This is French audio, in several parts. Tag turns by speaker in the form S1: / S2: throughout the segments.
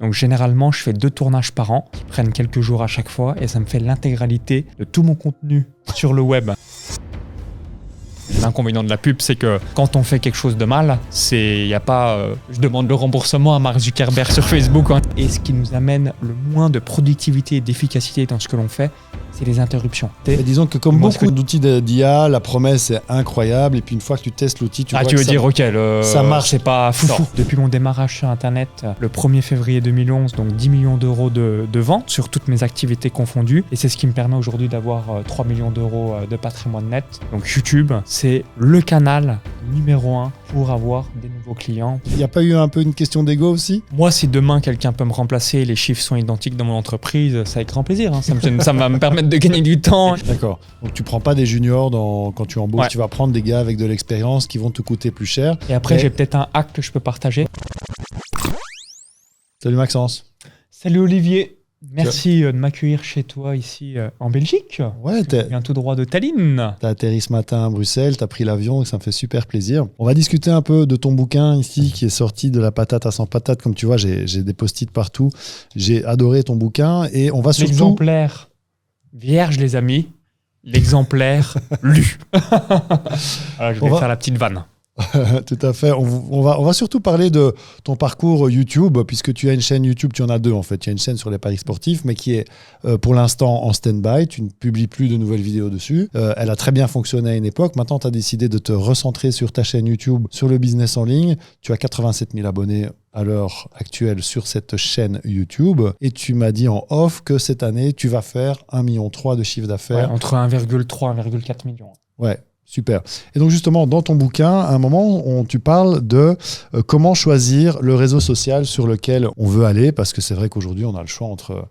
S1: Donc généralement, je fais 2 tournages par an qui prennent quelques jours à chaque fois et ça me fait l'intégralité de tout mon contenu sur le web. L'inconvénient de la pub, c'est que quand on fait quelque chose de mal, il n'y a pas je demande le remboursement à Mark Zuckerberg sur Facebook. Et ce qui nous amène le moins de productivité et d'efficacité dans ce que l'on fait, c'est les interruptions.
S2: Et disons que comme beaucoup d'outils d'IA, la promesse est incroyable et puis une fois que tu testes l'outil, tu vois
S1: tu veux dire, ok,
S2: ça marche.
S1: C'est pas fou. Depuis mon démarrage sur Internet, le 1er février 2011, donc 10 millions d'euros de ventes sur toutes mes activités confondues. Et c'est ce qui me permet aujourd'hui d'avoir 3 millions d'euros de patrimoine net. Donc YouTube, c'est le canal numéro 1 pour avoir des nouveaux clients.
S2: Il n'y a pas eu un peu une question d'ego aussi ?
S1: Moi, si demain quelqu'un peut me remplacer et les chiffres sont identiques dans mon entreprise, c'est avec grand plaisir. Ça va me permettre de gagner du temps.
S2: D'accord. Donc tu prends pas des juniors quand tu embauches,
S1: Ouais.
S2: Tu vas prendre des gars avec de l'expérience qui vont te coûter plus cher.
S1: Et après, j'ai peut-être un hack que je peux partager.
S2: Salut Maxence.
S1: Salut Olivier. Merci de m'accueillir chez toi ici en Belgique.
S2: Ouais,
S1: Je viens tout droit de Tallinn.
S2: T'as atterri ce matin à Bruxelles, t'as pris l'avion, ça me fait super plaisir. On va discuter un peu de ton bouquin ici qui est sorti de la patate à 100 patates. Comme tu vois, j'ai des post-it partout. J'ai adoré ton bouquin et on va surtout...
S1: L'exemplaire vierge, les amis. L'exemplaire lu. Alors, je vais faire la petite vanne.
S2: Tout à fait. On va surtout parler de ton parcours YouTube, puisque tu as une chaîne YouTube, tu en as 2 en fait. Tu as une chaîne sur les paris sportifs, mais qui est pour l'instant en stand-by. Tu ne publies plus de nouvelles vidéos dessus. Elle a très bien fonctionné à une époque. Maintenant, tu as décidé de te recentrer sur ta chaîne YouTube, sur le business en ligne. Tu as 87 000 abonnés à l'heure actuelle sur cette chaîne YouTube. Et tu m'as dit en off que cette année, tu vas faire 1,3 million de chiffre d'affaires.
S1: Ouais, entre 1,3 et 1,4 million.
S2: Ouais. Super. Et donc justement, dans ton bouquin, à un moment, tu parles de comment choisir le réseau social sur lequel on veut aller, parce que c'est vrai qu'aujourd'hui, on a le choix entre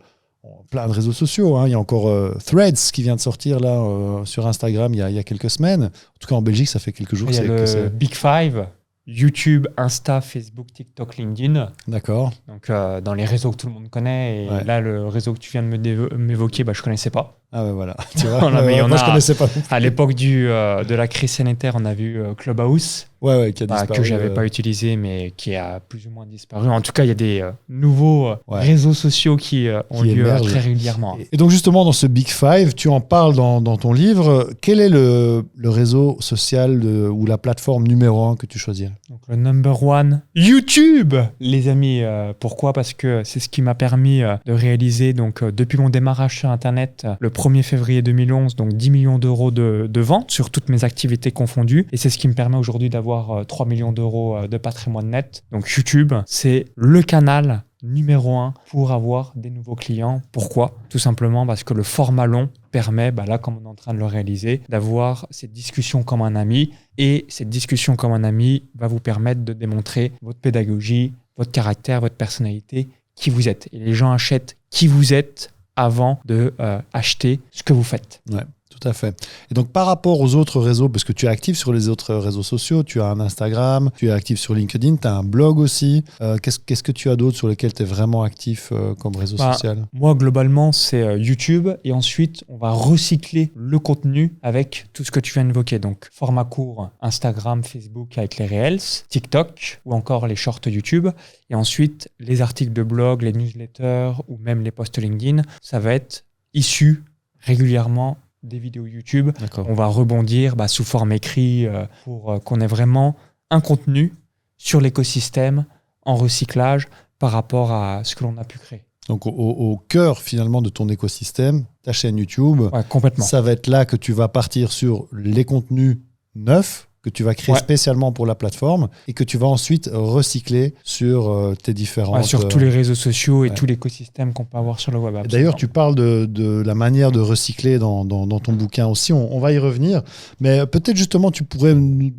S2: plein de réseaux sociaux. Hein. Il y a encore Threads qui vient de sortir là sur Instagram il y a quelques semaines. En tout cas, en Belgique, ça fait quelques jours.
S1: Il y a le Big Five, YouTube, Insta, Facebook, TikTok, LinkedIn.
S2: D'accord.
S1: Donc dans les réseaux que tout le monde connaît. Et
S2: Ouais.
S1: là, le réseau que tu viens de m'évoquer, je ne connaissais pas.
S2: Ah ouais, voilà. Tu vois,
S1: Voilà, mais
S2: moi, je connaissais pas.
S1: À l'époque de la crise sanitaire, on a vu Clubhouse,
S2: Ouais, qui a disparu.
S1: que j'avais pas utilisé, mais qui a plus ou moins disparu. En tout cas, il y a des nouveaux
S2: Ouais.
S1: réseaux sociaux qui ont lieu
S2: émergent.
S1: très régulièrement.
S2: Et donc justement, dans ce Big Five, tu en parles dans ton livre. Quel est le réseau social ou la plateforme numéro 1 que tu choisirais ?
S1: Donc le number one, YouTube, les amis. Pourquoi ? Parce que c'est ce qui m'a permis de réaliser, donc depuis mon démarrage sur Internet, le 1er février 2011, donc 10 millions d'euros de ventes sur toutes mes activités confondues. Et c'est ce qui me permet aujourd'hui d'avoir 3 millions d'euros de patrimoine net. Donc YouTube, c'est le canal numéro 1 pour avoir des nouveaux clients. Pourquoi ? Tout simplement parce que le format long permet, là comme on est en train de le réaliser, d'avoir cette discussion comme un ami. Et cette discussion comme un ami va vous permettre de démontrer votre pédagogie, votre caractère, votre personnalité, qui vous êtes. Et les gens achètent qui vous êtes avant de acheter ce que vous faites.
S2: Ouais. Tout à fait. Et donc, par rapport aux autres réseaux, parce que tu es actif sur les autres réseaux sociaux, tu as un Instagram, tu es actif sur LinkedIn, tu as un blog aussi. Qu'est-ce que tu as d'autre sur lesquels tu es vraiment actif comme réseau social ?
S1: Moi, globalement, c'est YouTube. Et ensuite, on va recycler le contenu avec tout ce que tu viens d'évoquer. Donc, format court, Instagram, Facebook avec les Reels, TikTok ou encore les shorts YouTube. Et ensuite, les articles de blog, les newsletters ou même les posts LinkedIn, ça va être issu régulièrement des vidéos YouTube.
S2: D'accord.
S1: On va rebondir sous forme écrit pour qu'on ait vraiment un contenu sur l'écosystème en recyclage par rapport à ce que l'on a pu créer.
S2: Donc au cœur finalement de ton écosystème, ta chaîne YouTube,
S1: Ouais, complètement.
S2: ça va être là que tu vas partir sur les contenus neufs que tu vas créer spécialement pour la plateforme et que tu vas ensuite recycler sur tes différentes...
S1: sur tous les réseaux sociaux et tout l'écosystème qu'on peut avoir sur le web.
S2: D'ailleurs, tu parles de la manière de recycler dans ton bouquin aussi. On va y revenir. Mais peut-être justement, tu pourrais nous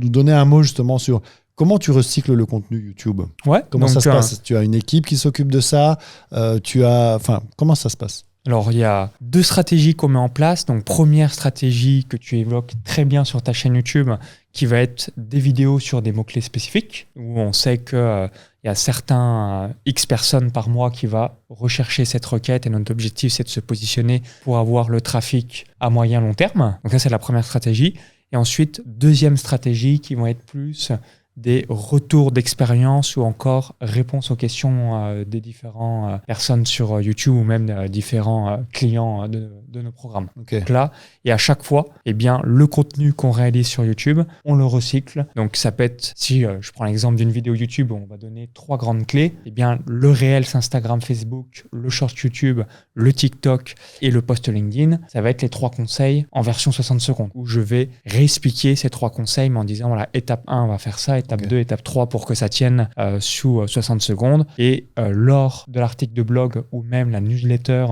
S2: donner un mot justement sur comment tu recycles le contenu YouTube.
S1: Ouais.
S2: Comment ça se passe ? Tu as une équipe qui s'occupe de ça ? Comment ça se passe ?
S1: Alors, il y a 2 stratégies qu'on met en place. Donc, première stratégie que tu évoques très bien sur ta chaîne YouTube, qui va être des vidéos sur des mots-clés spécifiques, où on sait qu'il y a certains X personnes par mois qui va rechercher cette requête et notre objectif, c'est de se positionner pour avoir le trafic à moyen long terme. Donc, ça, c'est la première stratégie. Et ensuite, deuxième stratégie qui vont être plus des retours d'expérience ou encore réponses aux questions des différentes personnes sur YouTube ou même différents clients de nos programmes.
S2: Okay.
S1: Donc là, et à chaque fois, eh bien, le contenu qu'on réalise sur YouTube, on le recycle. Donc ça peut être, si je prends l'exemple d'une vidéo YouTube où on va donner 3 grandes clés, eh bien, le Reels Instagram, Facebook, le Short YouTube, le TikTok et le post LinkedIn, ça va être les 3 conseils en version 60 secondes où je vais réexpliquer ces 3 conseils mais en disant voilà, étape 1, on va faire ça, étape 2, étape 3 pour que ça tienne sous 60 secondes. Et lors de l'article de blog ou même la newsletter,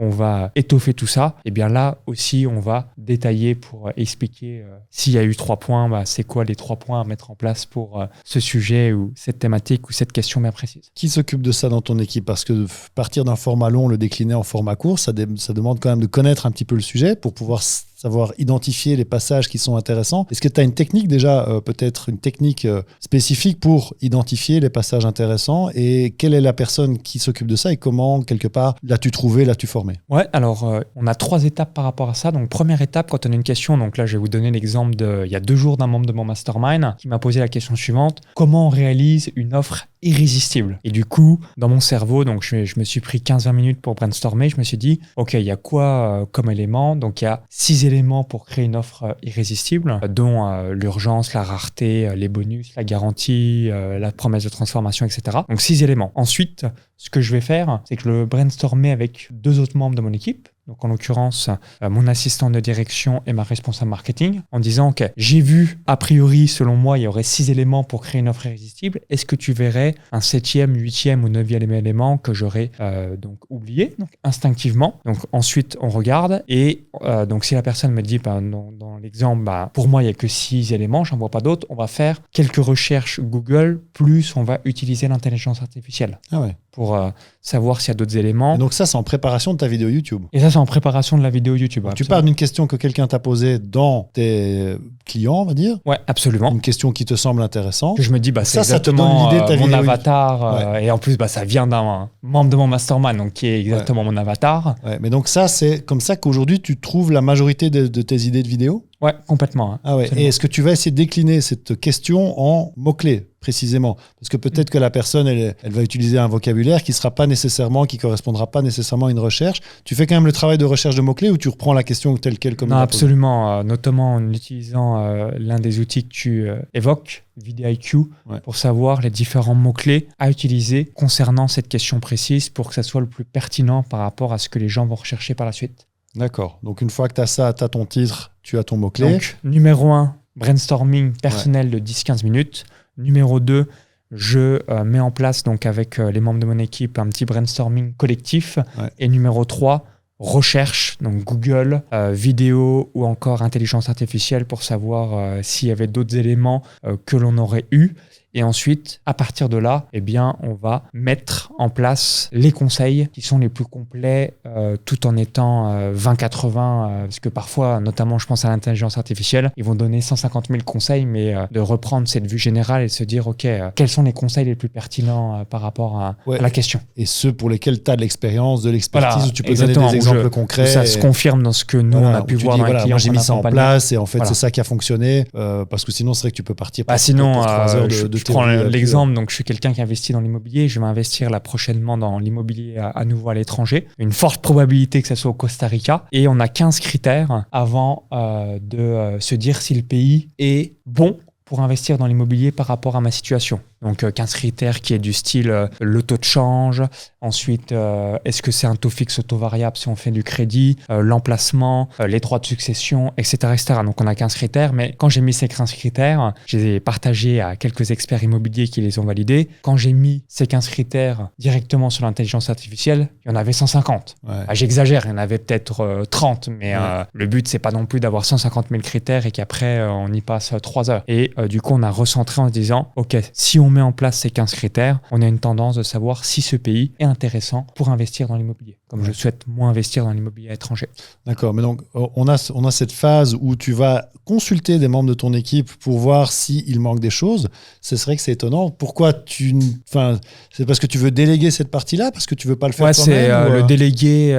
S1: on va étoffer tout ça. Et bien là aussi, on va détailler pour expliquer s'il y a eu 3 points, c'est quoi les 3 points à mettre en place pour ce sujet ou cette thématique ou cette question bien précise.
S2: Qui s'occupe de ça dans ton équipe? Parce que partir d'un format long, le décliner en format court, ça demande quand même de connaître un petit peu le sujet pour pouvoir savoir identifier les passages qui sont intéressants. Est-ce que tu as une technique déjà, peut-être une technique spécifique pour identifier les passages intéressants et quelle est la personne qui s'occupe de ça et comment, quelque part, l'as-tu trouvé, l'as-tu formé?
S1: Ouais, alors on a 3 étapes par rapport à ça. Donc première étape, quand on a une question, donc là je vais vous donner l'exemple il y a 2 jours d'un membre de mon mastermind qui m'a posé la question suivante: comment on réalise une offre irrésistible? Et du coup, dans mon cerveau, donc je me suis pris 15-20 minutes pour brainstormer. Je me suis dit, ok, il y a quoi comme élément? Donc il y a 6 éléments pour créer une offre irrésistible, dont l'urgence, la rareté, les bonus, la garantie, la promesse de transformation, etc. Donc 6 éléments. Ensuite, ce que je vais faire, c'est que je le brainstormer avec 2 autres membres de mon équipe. Donc en l'occurrence, mon assistant de direction et ma responsable marketing, en disant, ok, j'ai vu, a priori, selon moi, il y aurait 6 éléments pour créer une offre irrésistible. Est-ce que tu verrais un 7e, 8e ou 9e élément que j'aurais donc oublié, donc instinctivement? Donc ensuite, on regarde et donc si la personne me dit, dans l'exemple, pour moi, il n'y a que 6 éléments, j'en vois pas d'autres, on va faire quelques recherches Google, plus on va utiliser l'intelligence artificielle.
S2: Ah ouais.
S1: Pour savoir s'il y a d'autres éléments.
S2: Et donc ça, c'est en préparation de ta vidéo YouTube.
S1: Et ça, c'est en préparation de la vidéo YouTube.
S2: Tu parles d'une question que quelqu'un t'a posée dans tes clients, on va dire.
S1: Ouais, absolument.
S2: Une question qui te semble intéressante.
S1: Que je me dis, c'est
S2: ça te donne
S1: exactement
S2: l'idée de ta
S1: mon
S2: vidéo
S1: avatar. Et en plus, ça vient d'un membre de mon mastermind, donc qui est exactement mon avatar.
S2: Ouais, mais donc ça, c'est comme ça qu'aujourd'hui, tu trouves la majorité de tes idées de vidéo?
S1: Ouais, complètement. Hein,
S2: ah ouais. Et est-ce que tu vas essayer de décliner cette question en mots-clés précisément? Parce que peut-être que la personne, elle va utiliser un vocabulaire qui correspondra pas nécessairement à une recherche. Tu fais quand même le travail de recherche de mots-clés ou tu reprends la question telle quelle comme
S1: Non, absolument. Notamment en utilisant l'un des outils que tu évoques, VidIQ, pour savoir les différents mots-clés à utiliser concernant cette question précise pour que ça soit le plus pertinent par rapport à ce que les gens vont rechercher par la suite.
S2: D'accord. Donc, une fois que tu as ça, tu as ton titre, tu as ton mot-clé.
S1: Donc, numéro 1, brainstorming personnel de 10-15 minutes. Numéro 2, je mets en place donc avec les membres de mon équipe un petit brainstorming collectif. Et numéro 3, recherche, donc Google, vidéo ou encore intelligence artificielle pour savoir s'il y avait d'autres éléments que l'on aurait eu. Et ensuite, à partir de là, on va mettre en place les conseils qui sont les plus complets tout en étant 20-80. Parce que parfois, notamment, je pense à l'intelligence artificielle, ils vont donner 150 000 conseils, mais de reprendre cette vue générale et de se dire, OK, quels sont les conseils les plus pertinents par rapport à la question?
S2: Et ceux pour lesquels tu as de l'expérience, de l'expertise, où tu peux donner des
S1: exemples
S2: concrets.
S1: Ça se confirme dans ce que nous, on a pu voir dans les clients.
S2: Moi, j'ai mis ça en place et en fait, c'est ça qui a fonctionné. Parce que sinon, c'est vrai que tu peux partir pour 3 heures de
S1: je prends l'exemple, donc je suis quelqu'un qui investit dans l'immobilier, je vais investir là prochainement dans l'immobilier à nouveau à l'étranger. Une forte probabilité que ça soit au Costa Rica et on a 15 critères avant de se dire si le pays est bon pour investir dans l'immobilier par rapport à ma situation. Donc 15 critères qui est du style le taux de change, ensuite est-ce que c'est un taux fixe ou taux variable si on fait du crédit, l'emplacement, les droits de succession, etc., etc. Donc on a 15 critères, mais quand j'ai mis ces 15 critères, je les ai partagés à quelques experts immobiliers qui les ont validés. Quand j'ai mis ces 15 critères directement sur l'intelligence artificielle, il y en avait 150. J'exagère, il y en avait peut-être 30, mais le but c'est pas non plus d'avoir 150 000 critères et qu'après on y passe 3 heures. Et du coup on a recentré en se disant, ok, si on met en place ces 15 critères, on a une tendance de savoir si ce pays est intéressant pour investir dans l'immobilier, comme je souhaite moins investir dans l'immobilier étranger.
S2: D'accord, mais donc on a cette phase où tu vas consulter des membres de ton équipe pour voir s'il manque des choses. Ce serait que c'est étonnant. Pourquoi c'est parce que tu veux déléguer cette partie-là, parce que tu veux pas le faire toi-même?
S1: C'est le déléguer,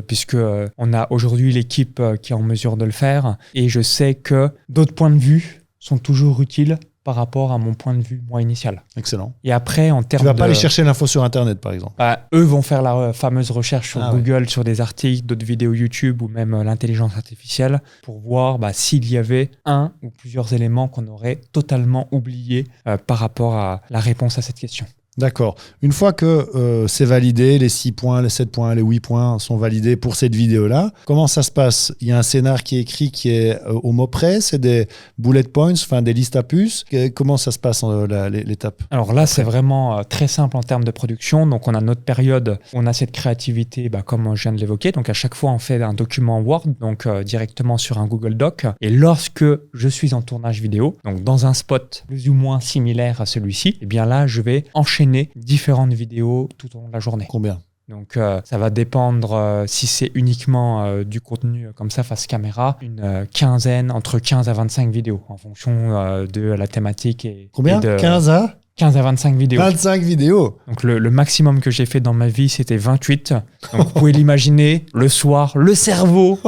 S1: puisque on a aujourd'hui l'équipe qui est en mesure de le faire, et je sais que d'autres points de vue sont toujours utiles par rapport à mon point de vue, moi, initial.
S2: Excellent.
S1: Et après, en termes
S2: Tu vas pas aller chercher l'info sur Internet, par exemple.
S1: Eux vont faire la fameuse recherche sur Google,
S2: ouais.
S1: sur des articles, d'autres vidéos YouTube ou même l'intelligence artificielle pour voir s'il y avait un ou plusieurs éléments qu'on aurait totalement oubliés par rapport à la réponse à cette question.
S2: D'accord. Une fois que c'est validé, les 6 points, les 7 points, les 8 points sont validés pour cette vidéo-là, comment ça se passe? Il y a un scénar qui est écrit qui est au mot près, c'est des bullet points, enfin des listes à puces. Comment ça se passe l'étape?
S1: Alors là, c'est vraiment très simple en termes de production. Donc on a notre période où on a cette créativité, comme je viens de l'évoquer. Donc à chaque fois, on fait un document Word, donc directement sur un Google Doc. Et lorsque je suis en tournage vidéo, donc dans un spot plus ou moins similaire à celui-ci, eh bien là, je vais enchaîner différentes vidéos tout au long de la journée.
S2: Combien?
S1: Donc ça va dépendre si c'est uniquement du contenu comme ça face caméra, une quinzaine, entre 15 à 25 vidéos en fonction de la thématique.
S2: Combien? 15 à
S1: 25 vidéos.
S2: 25 vidéos.
S1: Donc le maximum que j'ai fait dans ma vie, c'était 28. Donc vous pouvez l'imaginer, le soir, le cerveau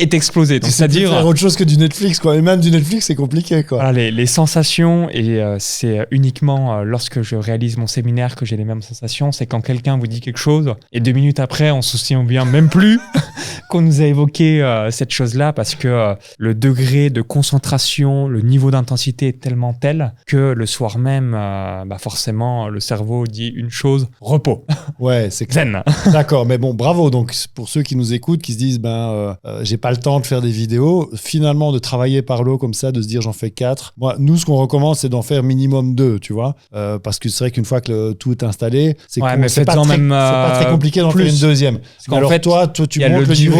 S1: est explosé. Donc
S2: c'est-à-dire faire autre chose que du Netflix, quoi. Et même du Netflix, c'est compliqué, quoi.
S1: Voilà, les sensations, et c'est uniquement lorsque je réalise mon séminaire que j'ai les mêmes sensations. C'est quand quelqu'un vous dit quelque chose et 2 minutes après, on se souvient même plus qu'on nous a évoqué cette chose-là, parce que le degré de concentration, le niveau d'intensité est tellement tel que le soir même, forcément, le cerveau dit une chose, repos.
S2: Ouais, c'est
S1: zen.
S2: D'accord, mais bon, bravo. Donc, pour ceux qui nous écoutent, qui se disent, j'ai pas le temps de faire des vidéos, finalement, de travailler par lot comme ça, de se dire, j'en fais 4. Moi, nous, ce qu'on recommande, c'est d'en faire minimum 2, tu vois. Parce que c'est vrai qu'une fois que tout est installé, c'est pas très compliqué d'en faire une deuxième. Alors, fait, toi, tu montes le niveau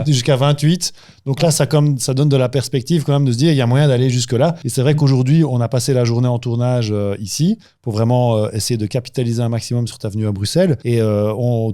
S2: jusqu'à 28. Donc là, ça donne de la perspective quand même de se dire, il y a moyen d'aller jusque-là. Et c'est vrai qu'aujourd'hui, on a passé la journée en tournage ici pour vraiment essayer de capitaliser un maximum sur ta venue à Bruxelles. Et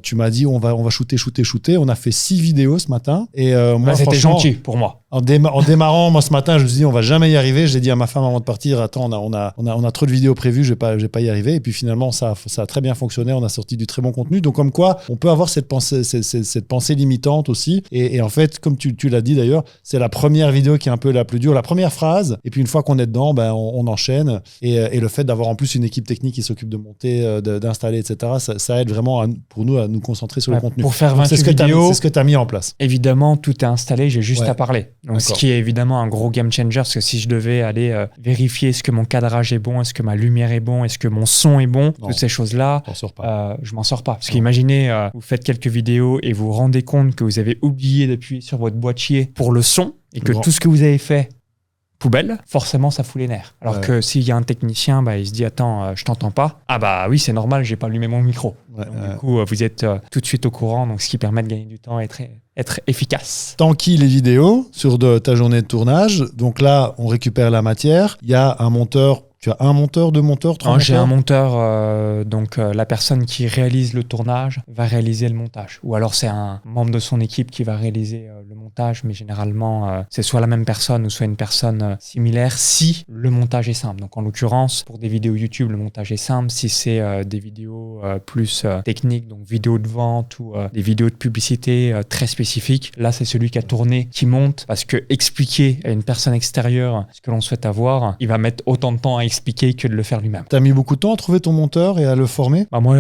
S2: tu m'as dit, on va shooter. On a fait 6 vidéos ce matin. Et moi,
S1: c'était gentil pour moi.
S2: En démarrant, moi, ce matin, je me suis dit, on va jamais y arriver. J'ai dit à ma femme avant de partir, attends, on a trop de vidéos prévues, je vais pas y arriver. Et puis finalement, ça a très bien fonctionné. On a sorti du très bon contenu. Donc, comme quoi, on peut avoir cette pensée limitante aussi. Et en fait, comme tu l'as dit d'ailleurs, c'est la première vidéo qui est un peu la plus dure, la première phrase. Et puis, une fois qu'on est dedans, on enchaîne. Et le fait d'avoir en plus une équipe technique qui s'occupe de monter, d'installer, etc., ça aide vraiment pour nous à nous concentrer sur le contenu.
S1: Pour faire 28 vidéos,
S2: c'est ce que tu as mis en place.
S1: Évidemment, tout est installé, j'ai juste à parler. Donc, ce qui est évidemment un gros game changer, parce que si je devais aller vérifier est-ce que mon cadrage est bon, est-ce que ma lumière est bon, est-ce que mon son est bon, toutes ces choses-là, je m'en sors pas. Parce qu'imaginez, vous faites quelques vidéos et vous vous rendez compte que vous avez oublié d'appuyer sur votre boîtier pour le son et que tout ce que vous avez fait, poubelle, forcément ça fout les nerfs. Alors que s'il y a un technicien, il se dit attends, je t'entends pas. Ah oui, c'est normal, j'ai pas allumé mon micro. Du coup, vous êtes tout de suite au courant, donc ce qui permet de gagner du temps et être efficace.
S2: T'enquilles les vidéos sur ta journée de tournage. Donc là, on récupère la matière. Il y a un monteur. Tu as un monteur, 2 monteurs, 3 monteurs?
S1: J'ai un monteur, donc la personne qui réalise le tournage va réaliser le montage. Ou alors c'est un membre de son équipe qui va réaliser le montage, mais généralement c'est soit la même personne ou soit une personne similaire si le montage est simple. Donc en l'occurrence, pour des vidéos YouTube, le montage est simple. Si c'est des vidéos plus techniques, donc vidéos de vente ou des vidéos de publicité très spécifiques, là c'est celui qui a tourné qui monte, parce que expliquer à une personne extérieure ce que l'on souhaite avoir, il va mettre autant de temps à expliquer que de le faire lui-même.
S2: T'as mis beaucoup de temps à trouver ton monteur et à le former?
S1: Moi,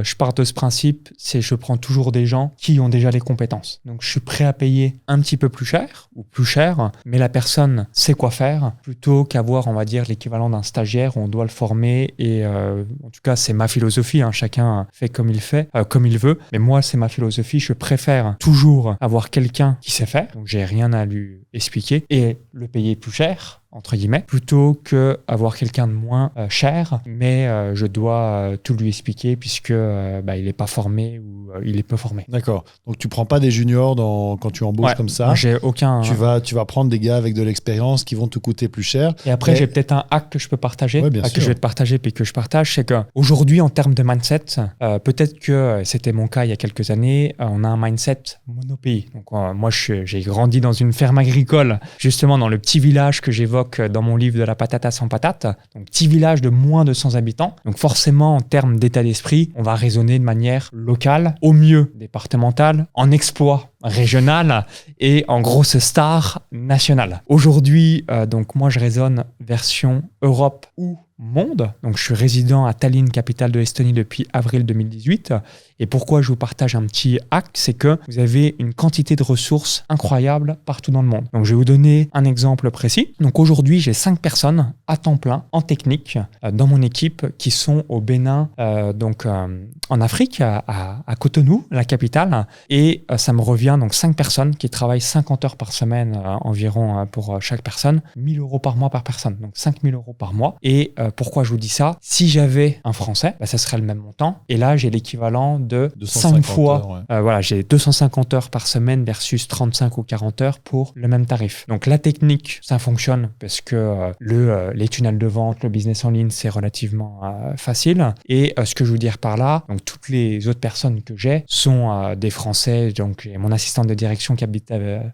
S1: je pars de ce principe, c'est je prends toujours des gens qui ont déjà les compétences. Donc, je suis prêt à payer un petit peu plus cher ou plus cher, mais la personne sait quoi faire, plutôt qu'avoir, on va dire, l'équivalent d'un stagiaire où on doit le former. Et en tout cas, c'est ma philosophie. Chacun fait comme il veut. Mais moi, c'est ma philosophie. Je préfère toujours avoir quelqu'un qui sait faire. Donc, j'ai rien à lui expliquer et le payer plus cher, entre guillemets, plutôt que avoir quelqu'un de moins cher, mais je dois tout lui expliquer puisque il n'est pas formé ou il est peu formé.
S2: D'accord. Donc tu prends pas des juniors quand tu embauches comme ça.
S1: J'ai aucun.
S2: Tu vas prendre des gars avec de l'expérience qui vont te coûter plus cher.
S1: Et après, j'ai peut-être un hack que je peux partager, que je vais te partager puis que je partage, c'est qu'aujourd'hui, en termes de mindset, peut-être que c'était mon cas il y a quelques années, on a un mindset monopays. Donc moi, j'ai grandi dans une ferme agricole, justement dans le petit village que j'évoque dans mon livre de la patata sans patate, donc petit village de moins de 100 habitants. Donc forcément, en termes d'état d'esprit, on va raisonner de manière locale, au mieux départementale, en exploit régionale et en grosse star nationale. Aujourd'hui, donc moi je raisonne version Europe ou monde. Donc je suis résident à Tallinn, capitale de l'Estonie depuis avril 2018. Et pourquoi je vous partage un petit hack, c'est que vous avez une quantité de ressources incroyables partout dans le monde. Donc je vais vous donner un exemple précis. Donc aujourd'hui, j'ai 5 personnes à temps plein en technique dans mon équipe qui sont au Bénin, en Afrique, à Cotonou, la capitale. Et ça me revient donc 5 personnes qui travaillent 50 heures par semaine environ pour chaque personne, 1 000 € par mois par personne, donc 5 000 € par mois. Et pourquoi je vous dis ça? Si j'avais un Français, ça serait le même montant. Et là, j'ai l'équivalent de 5 fois.
S2: Heures,
S1: ouais. J'ai 250 heures par semaine versus 35 ou 40 heures pour le même tarif. Donc la technique, ça fonctionne parce que les tunnels de vente, le business en ligne, c'est relativement facile. Et ce que je veux dire par là, donc toutes les autres personnes que j'ai sont des Français. Donc j'ai mon assistante de direction qui habite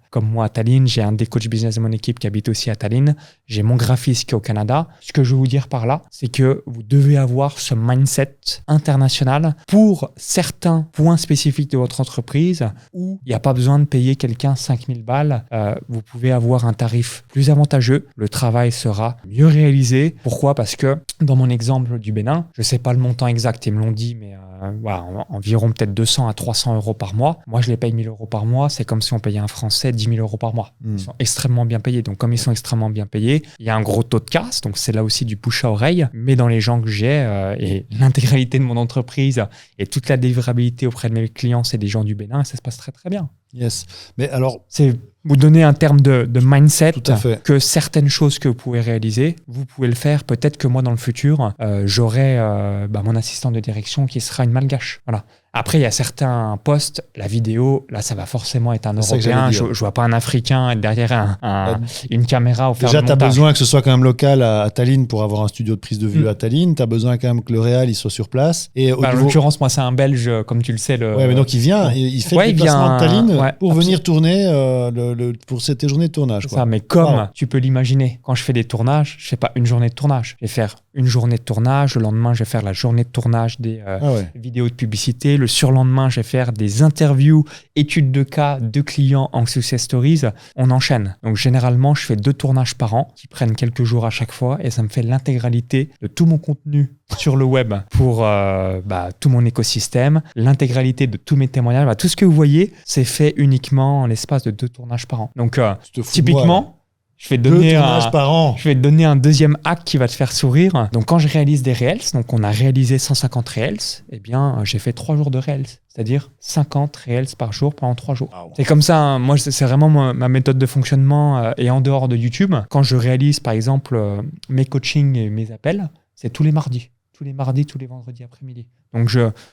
S1: comme moi à Tallinn. J'ai un des coachs business de mon équipe qui habite aussi à Tallinn. J'ai mon graphiste qui est au Canada. Ce que je veux vous dire par là, c'est que vous devez avoir ce mindset international pour certains points spécifiques de votre entreprise où il n'y a pas besoin de payer quelqu'un 5 000 balles. Vous pouvez avoir un tarif plus avantageux. Le travail sera mieux réalisé. Pourquoi? Parce que dans mon exemple du Bénin, je ne sais pas le montant exact, ils me l'ont dit, mais environ peut-être 200 à 300 € par mois. Moi, je les paye 1 000 € par mois. C'est comme si on payait un Français 10 000 € par mois. Ils sont extrêmement bien payés. Donc, comme ils sont extrêmement bien payés, il y a un gros taux de casse. Donc, c'est là aussi du bouche à oreille. Mais dans les gens que j'ai et l'intégralité de mon entreprise et toute la délivrabilité auprès de mes clients, c'est des gens du Bénin et ça se passe très, très bien.
S2: Yes. Mais alors,
S1: c'est vous donner un terme de mindset
S2: que
S1: certaines choses que vous pouvez réaliser, vous pouvez le faire. Peut-être que moi, dans le futur, j'aurai mon assistant de direction qui sera une malgache. Voilà. Après, il y a certains postes, la vidéo, là, ça va forcément être un Européen. Je vois pas un Africain être derrière une caméra ou faire
S2: déjà,
S1: le montage.
S2: Tu as besoin que ce soit quand même local à Tallinn pour avoir un studio de prise de vue à Tallinn. Tu as besoin quand même que le réal il soit sur place. Et
S1: en l'occurrence, moi, c'est un Belge, comme tu le sais.
S2: Ouais, mais donc il vient, il fait le déplacement de Tallinn pour venir tourner pour cette journée de tournage.
S1: Ça, mais comme tu peux l'imaginer, quand je fais des tournages, je fais pas une journée de tournage. Je vais faire une journée de tournage. Le lendemain, je vais faire la journée de tournage des vidéos de publicité. Le surlendemain, je vais faire des interviews, études de cas de clients en success stories. On enchaîne. Donc, généralement, je fais 2 tournages par an qui prennent quelques jours à chaque fois et ça me fait l'intégralité de tout mon contenu sur le web pour tout mon écosystème, l'intégralité de tous mes témoignages. Tout ce que vous voyez, c'est fait uniquement en l'espace de 2 tournages par an. Donc, typiquement, je vais te donner un deuxième hack qui va te faire sourire. Donc, quand je réalise des Reels, donc on a réalisé 150 Reels, eh bien, j'ai fait 3 jours de Reels, c'est-à-dire 50 Reels par jour pendant 3 jours. Wow. C'est comme ça, hein. Moi, c'est vraiment ma méthode de fonctionnement et en dehors de YouTube. Quand je réalise, par exemple, mes coachings et mes appels, c'est tous les mardis. Tous les mardis, tous les vendredis après-midi. Donc,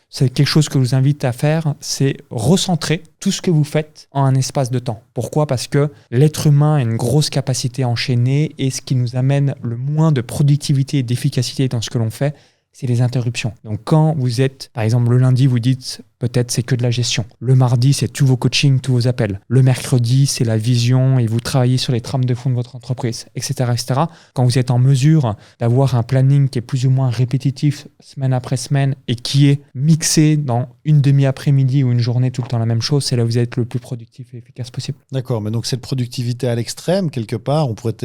S1: c'est quelque chose que je vous invite à faire, c'est recentrer tout ce que vous faites en un espace de temps. Pourquoi? Parce que l'être humain a une grosse capacité à enchaîner et ce qui nous amène le moins de productivité et d'efficacité dans ce que l'on fait, c'est les interruptions. Donc, quand vous êtes, par exemple, le lundi, vous dites peut-être c'est que de la gestion. Le mardi, c'est tous vos coachings, tous vos appels. Le mercredi, c'est la vision et vous travaillez sur les trames de fond de votre entreprise, etc., etc. Quand vous êtes en mesure d'avoir un planning qui est plus ou moins répétitif semaine après semaine et qui est mixé dans une demi-après-midi ou une journée tout le temps la même chose, c'est là où vous êtes le plus productif et efficace possible.
S2: D'accord, mais donc cette productivité à l'extrême, quelque part, on pourrait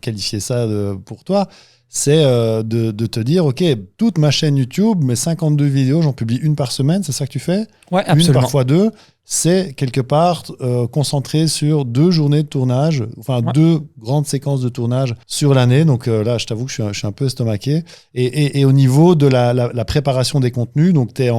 S2: qualifier ça pour toi, c'est de te dire, OK, toute ma chaîne YouTube, mes 52 vidéos, j'en publie une par semaine, c'est ça que tu fais?
S1: Ouais, absolument.
S2: Une parfois 2, c'est quelque part concentré sur 2 journées de tournage, enfin 2 grandes séquences de tournage sur l'année. Donc là, je t'avoue que je suis un peu estomaqué. Et au niveau de la préparation des contenus, donc tu es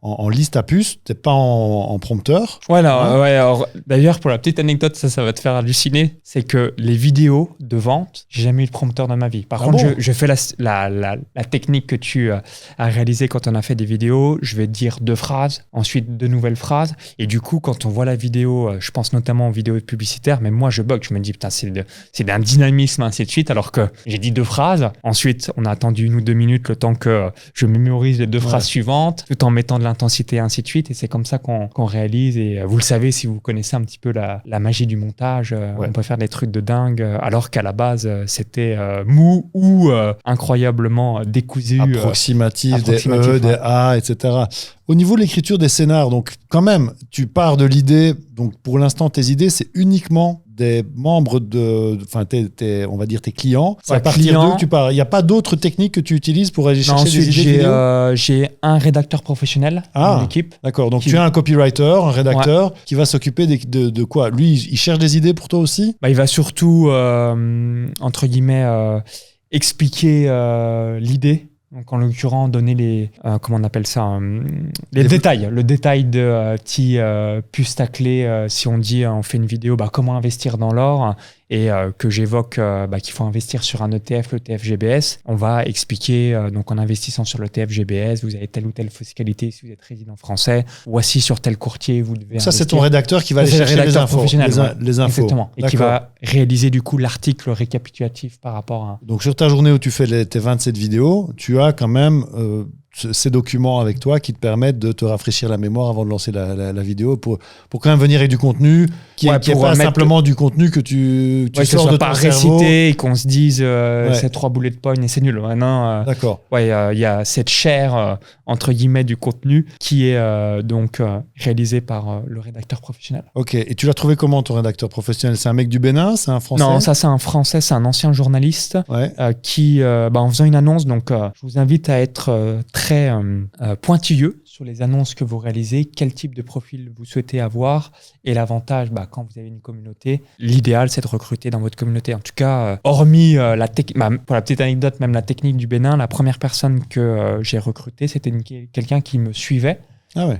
S2: en liste à puce, t'es pas en prompteur.
S1: Alors, d'ailleurs, pour la petite anecdote, ça va te faire halluciner, c'est que les vidéos de vente, j'ai jamais eu de prompteur dans ma vie. Par contre, je fais la technique que tu as réalisée quand on a fait des vidéos. Je vais dire 2 phrases, ensuite 2 nouvelles phrases. Et du coup, quand on voit la vidéo, je pense notamment aux vidéos publicitaires, mais moi, je bug. Je me dis, putain, c'est d'un dynamisme, ainsi de suite, alors que j'ai dit 2 phrases. Ensuite, on a attendu 1 ou 2 minutes le temps que je mémorise les 2 phrases suivantes, tout en mettant de l'intensité, ainsi de suite. Et c'est comme ça qu'on réalise. Et vous le savez, si vous connaissez un petit peu la magie du montage, on peut faire des trucs de dingue, alors qu'à la base, c'était mou ou incroyablement décousu.
S2: Approximatif, des E, des A, etc. Au niveau de l'écriture des scénars, donc quand même, tu pars de l'idée. Donc pour l'instant, tes idées, c'est uniquement des membres on va dire tes clients. C'est à partir d'eux que tu pars. Il n'y a pas d'autres techniques que tu utilises pour aller chercher des idées vidéo.
S1: J'ai un rédacteur professionnel dans l'équipe.
S2: D'accord. Donc tu as un copywriter, un rédacteur qui va s'occuper de quoi? Lui, il cherche des idées pour toi aussi?
S1: Il va surtout, entre guillemets, expliquer l'idée. Donc, en l'occurrence, donner les, comment on appelle ça, les détails. Le détail de qui puce ta clé si on dit, on fait une vidéo, comment investir dans l'or et que j'évoque qu'il faut investir sur un ETF, l'ETF GBS. On va expliquer, donc en investissant sur l'ETF GBS, vous avez telle ou telle fiscalité si vous êtes résident français, ou assis sur tel courtier, vous devez
S2: ça,
S1: investir.
S2: c'est ton rédacteur qui va aller chercher les infos. Les infos.
S1: Exactement. Et qui va réaliser du coup l'article récapitulatif par rapport à...
S2: Donc sur ta journée où tu fais tes 27 vidéos, tu as quand même ces documents avec toi qui te permettent de te rafraîchir la mémoire avant de lancer la vidéo pour quand même venir avec du contenu qui est pas simplement du contenu que tu sors de ton cerveau.
S1: Récité et qu'on se dise c'est 3 bullet points et c'est nul.
S2: D'accord.
S1: Il y a cette chair entre guillemets du contenu qui est donc réalisée par le rédacteur professionnel.
S2: Ok. Et tu l'as trouvé comment ton rédacteur professionnel? C'est un mec du Bénin? C'est un Français?
S1: Non, ça c'est un Français, c'est un ancien journaliste qui, en faisant une annonce, donc je vous invite à être très pointilleux sur les annonces que vous réalisez, quel type de profil vous souhaitez avoir et l'avantage, quand vous avez une communauté, l'idéal c'est de recruter dans votre communauté. En tout cas, hormis pour la petite anecdote, même la technique du Bénin, la première personne que j'ai recrutée, c'était quelqu'un qui me suivait.
S2: Ah ouais.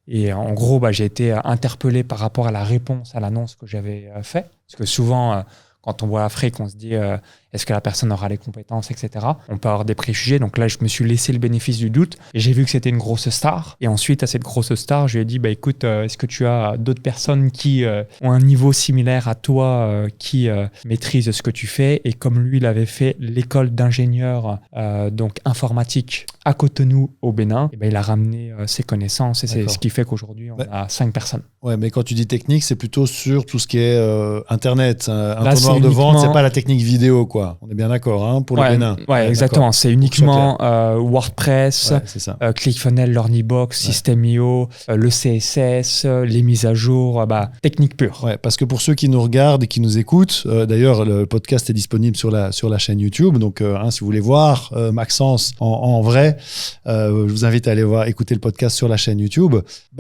S1: Et en gros, j'ai été interpellé par rapport à la réponse à l'annonce que j'avais fait. Parce que souvent, quand on voit Afrique, on se dit est-ce que la personne aura les compétences, etc. On peut avoir des préjugés. Donc là, je me suis laissé le bénéfice du doute et j'ai vu que c'était une grosse star. Et ensuite, à cette grosse star, je lui ai dit écoute, est-ce que tu as d'autres personnes qui ont un niveau similaire à toi, qui maîtrisent ce que tu fais? Et comme lui, il avait fait l'école d'ingénieur donc informatique à Cotonou au Bénin, et il a ramené ses connaissances et c'est ce qui fait qu'aujourd'hui, on a 5 personnes.
S2: Ouais, mais quand tu dis technique, c'est plutôt sur tout ce qui est Internet. Un tourneur de vente, c'est pas la technique vidéo, quoi. On est bien d'accord, pour le Bénin.
S1: Ouais, exactement. C'est uniquement WordPress, ClickFunnels, LearnyBox, System.io, le CSS, les mises à jour, technique pure.
S2: Ouais, parce que pour ceux qui nous regardent et qui nous écoutent, d'ailleurs, le podcast est disponible sur la chaîne YouTube. Donc, si vous voulez voir Maxence en vrai, je vous invite à aller écouter le podcast sur la chaîne YouTube.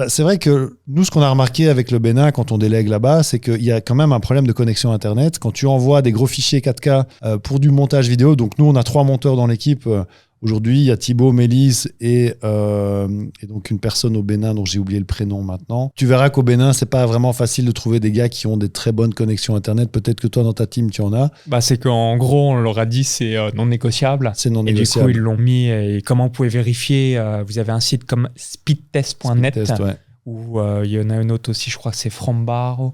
S2: C'est vrai que nous, ce qu'on a remarqué avec le Bénin quand on délègue là-bas, c'est qu'il y a quand même un problème de connexion Internet. Quand tu envoies des gros fichiers 4K pour du montage vidéo, donc nous, on a 3 monteurs dans l'équipe. Aujourd'hui, il y a Thibaut, Mélise et donc une personne au Bénin dont j'ai oublié le prénom maintenant. Tu verras qu'au Bénin, c'est pas vraiment facile de trouver des gars qui ont des très bonnes connexions Internet. Peut-être que toi, dans ta team, tu en as.
S1: C'est qu'en gros, on leur a dit c'est non négociable.
S2: C'est non négociable.
S1: Et du coup, ils l'ont mis. Et comment vous pouvez vérifier vous avez un site comme speedtest.net. Ou il y en a une autre aussi, je crois que c'est Frombar.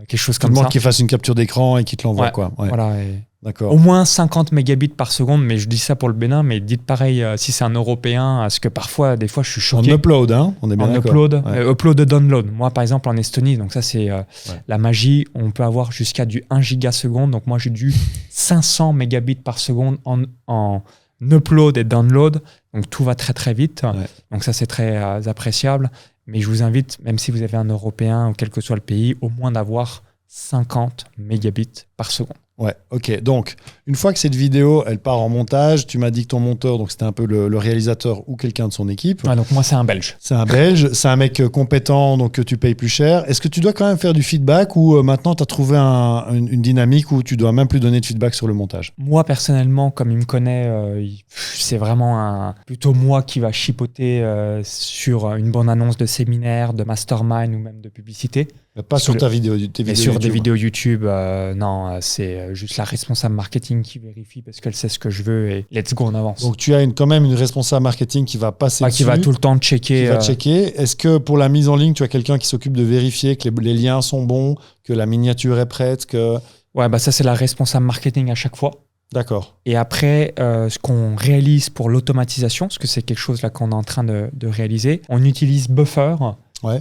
S1: Quelque chose comme ça. Tu demandes
S2: qu'il fasse une capture d'écran et qu'il te l'envoie.
S1: Voilà.
S2: D'accord.
S1: Au moins 50 mégabits par seconde, mais je dis ça pour le Bénin, mais dites pareil si c'est un Européen, parce que des fois je suis choqué.
S2: En upload, on est bien d'accord.
S1: Upload et download. Moi par exemple en Estonie, donc ça c'est la magie, on peut avoir jusqu'à du 1 gigaseconde, donc moi j'ai du 500 mégabits par seconde en upload et download, donc tout va très très vite, donc ça c'est très appréciable, mais je vous invite, même si vous avez un Européen ou quel que soit le pays, au moins d'avoir 50 mégabits par seconde.
S2: Ouais, ok. Donc, une fois que cette vidéo, elle part en montage, tu m'as dit que ton monteur, donc c'était un peu le réalisateur ou quelqu'un de son équipe.
S1: Donc moi, c'est un Belge.
S2: C'est un Belge, c'est un mec compétent, donc que tu payes plus cher. Est-ce que tu dois quand même faire du feedback ou maintenant tu as trouvé une dynamique où tu dois même plus donner de feedback sur le montage?
S1: Moi, personnellement, comme il me connaît, c'est vraiment plutôt moi qui va chipoter sur une bonne annonce de séminaire, de mastermind ou même de publicité.
S2: Mais pas sur tes vidéos
S1: sur
S2: YouTube.
S1: Des vidéos YouTube, non, c'est juste la responsable marketing qui vérifie parce qu'elle sait ce que je veux et let's go, on avance.
S2: Donc tu as quand même une responsable marketing qui va passer dessus.
S1: Qui va tout le temps checker.
S2: Qui va checker. Est-ce que pour la mise en ligne, tu as quelqu'un qui s'occupe de vérifier que les liens sont bons, que la miniature est prête, que...
S1: Ouais, ça c'est la responsable marketing à chaque fois.
S2: D'accord.
S1: Et après, ce qu'on réalise pour l'automatisation, parce que c'est quelque chose là qu'on est en train de réaliser, on utilise Buffer,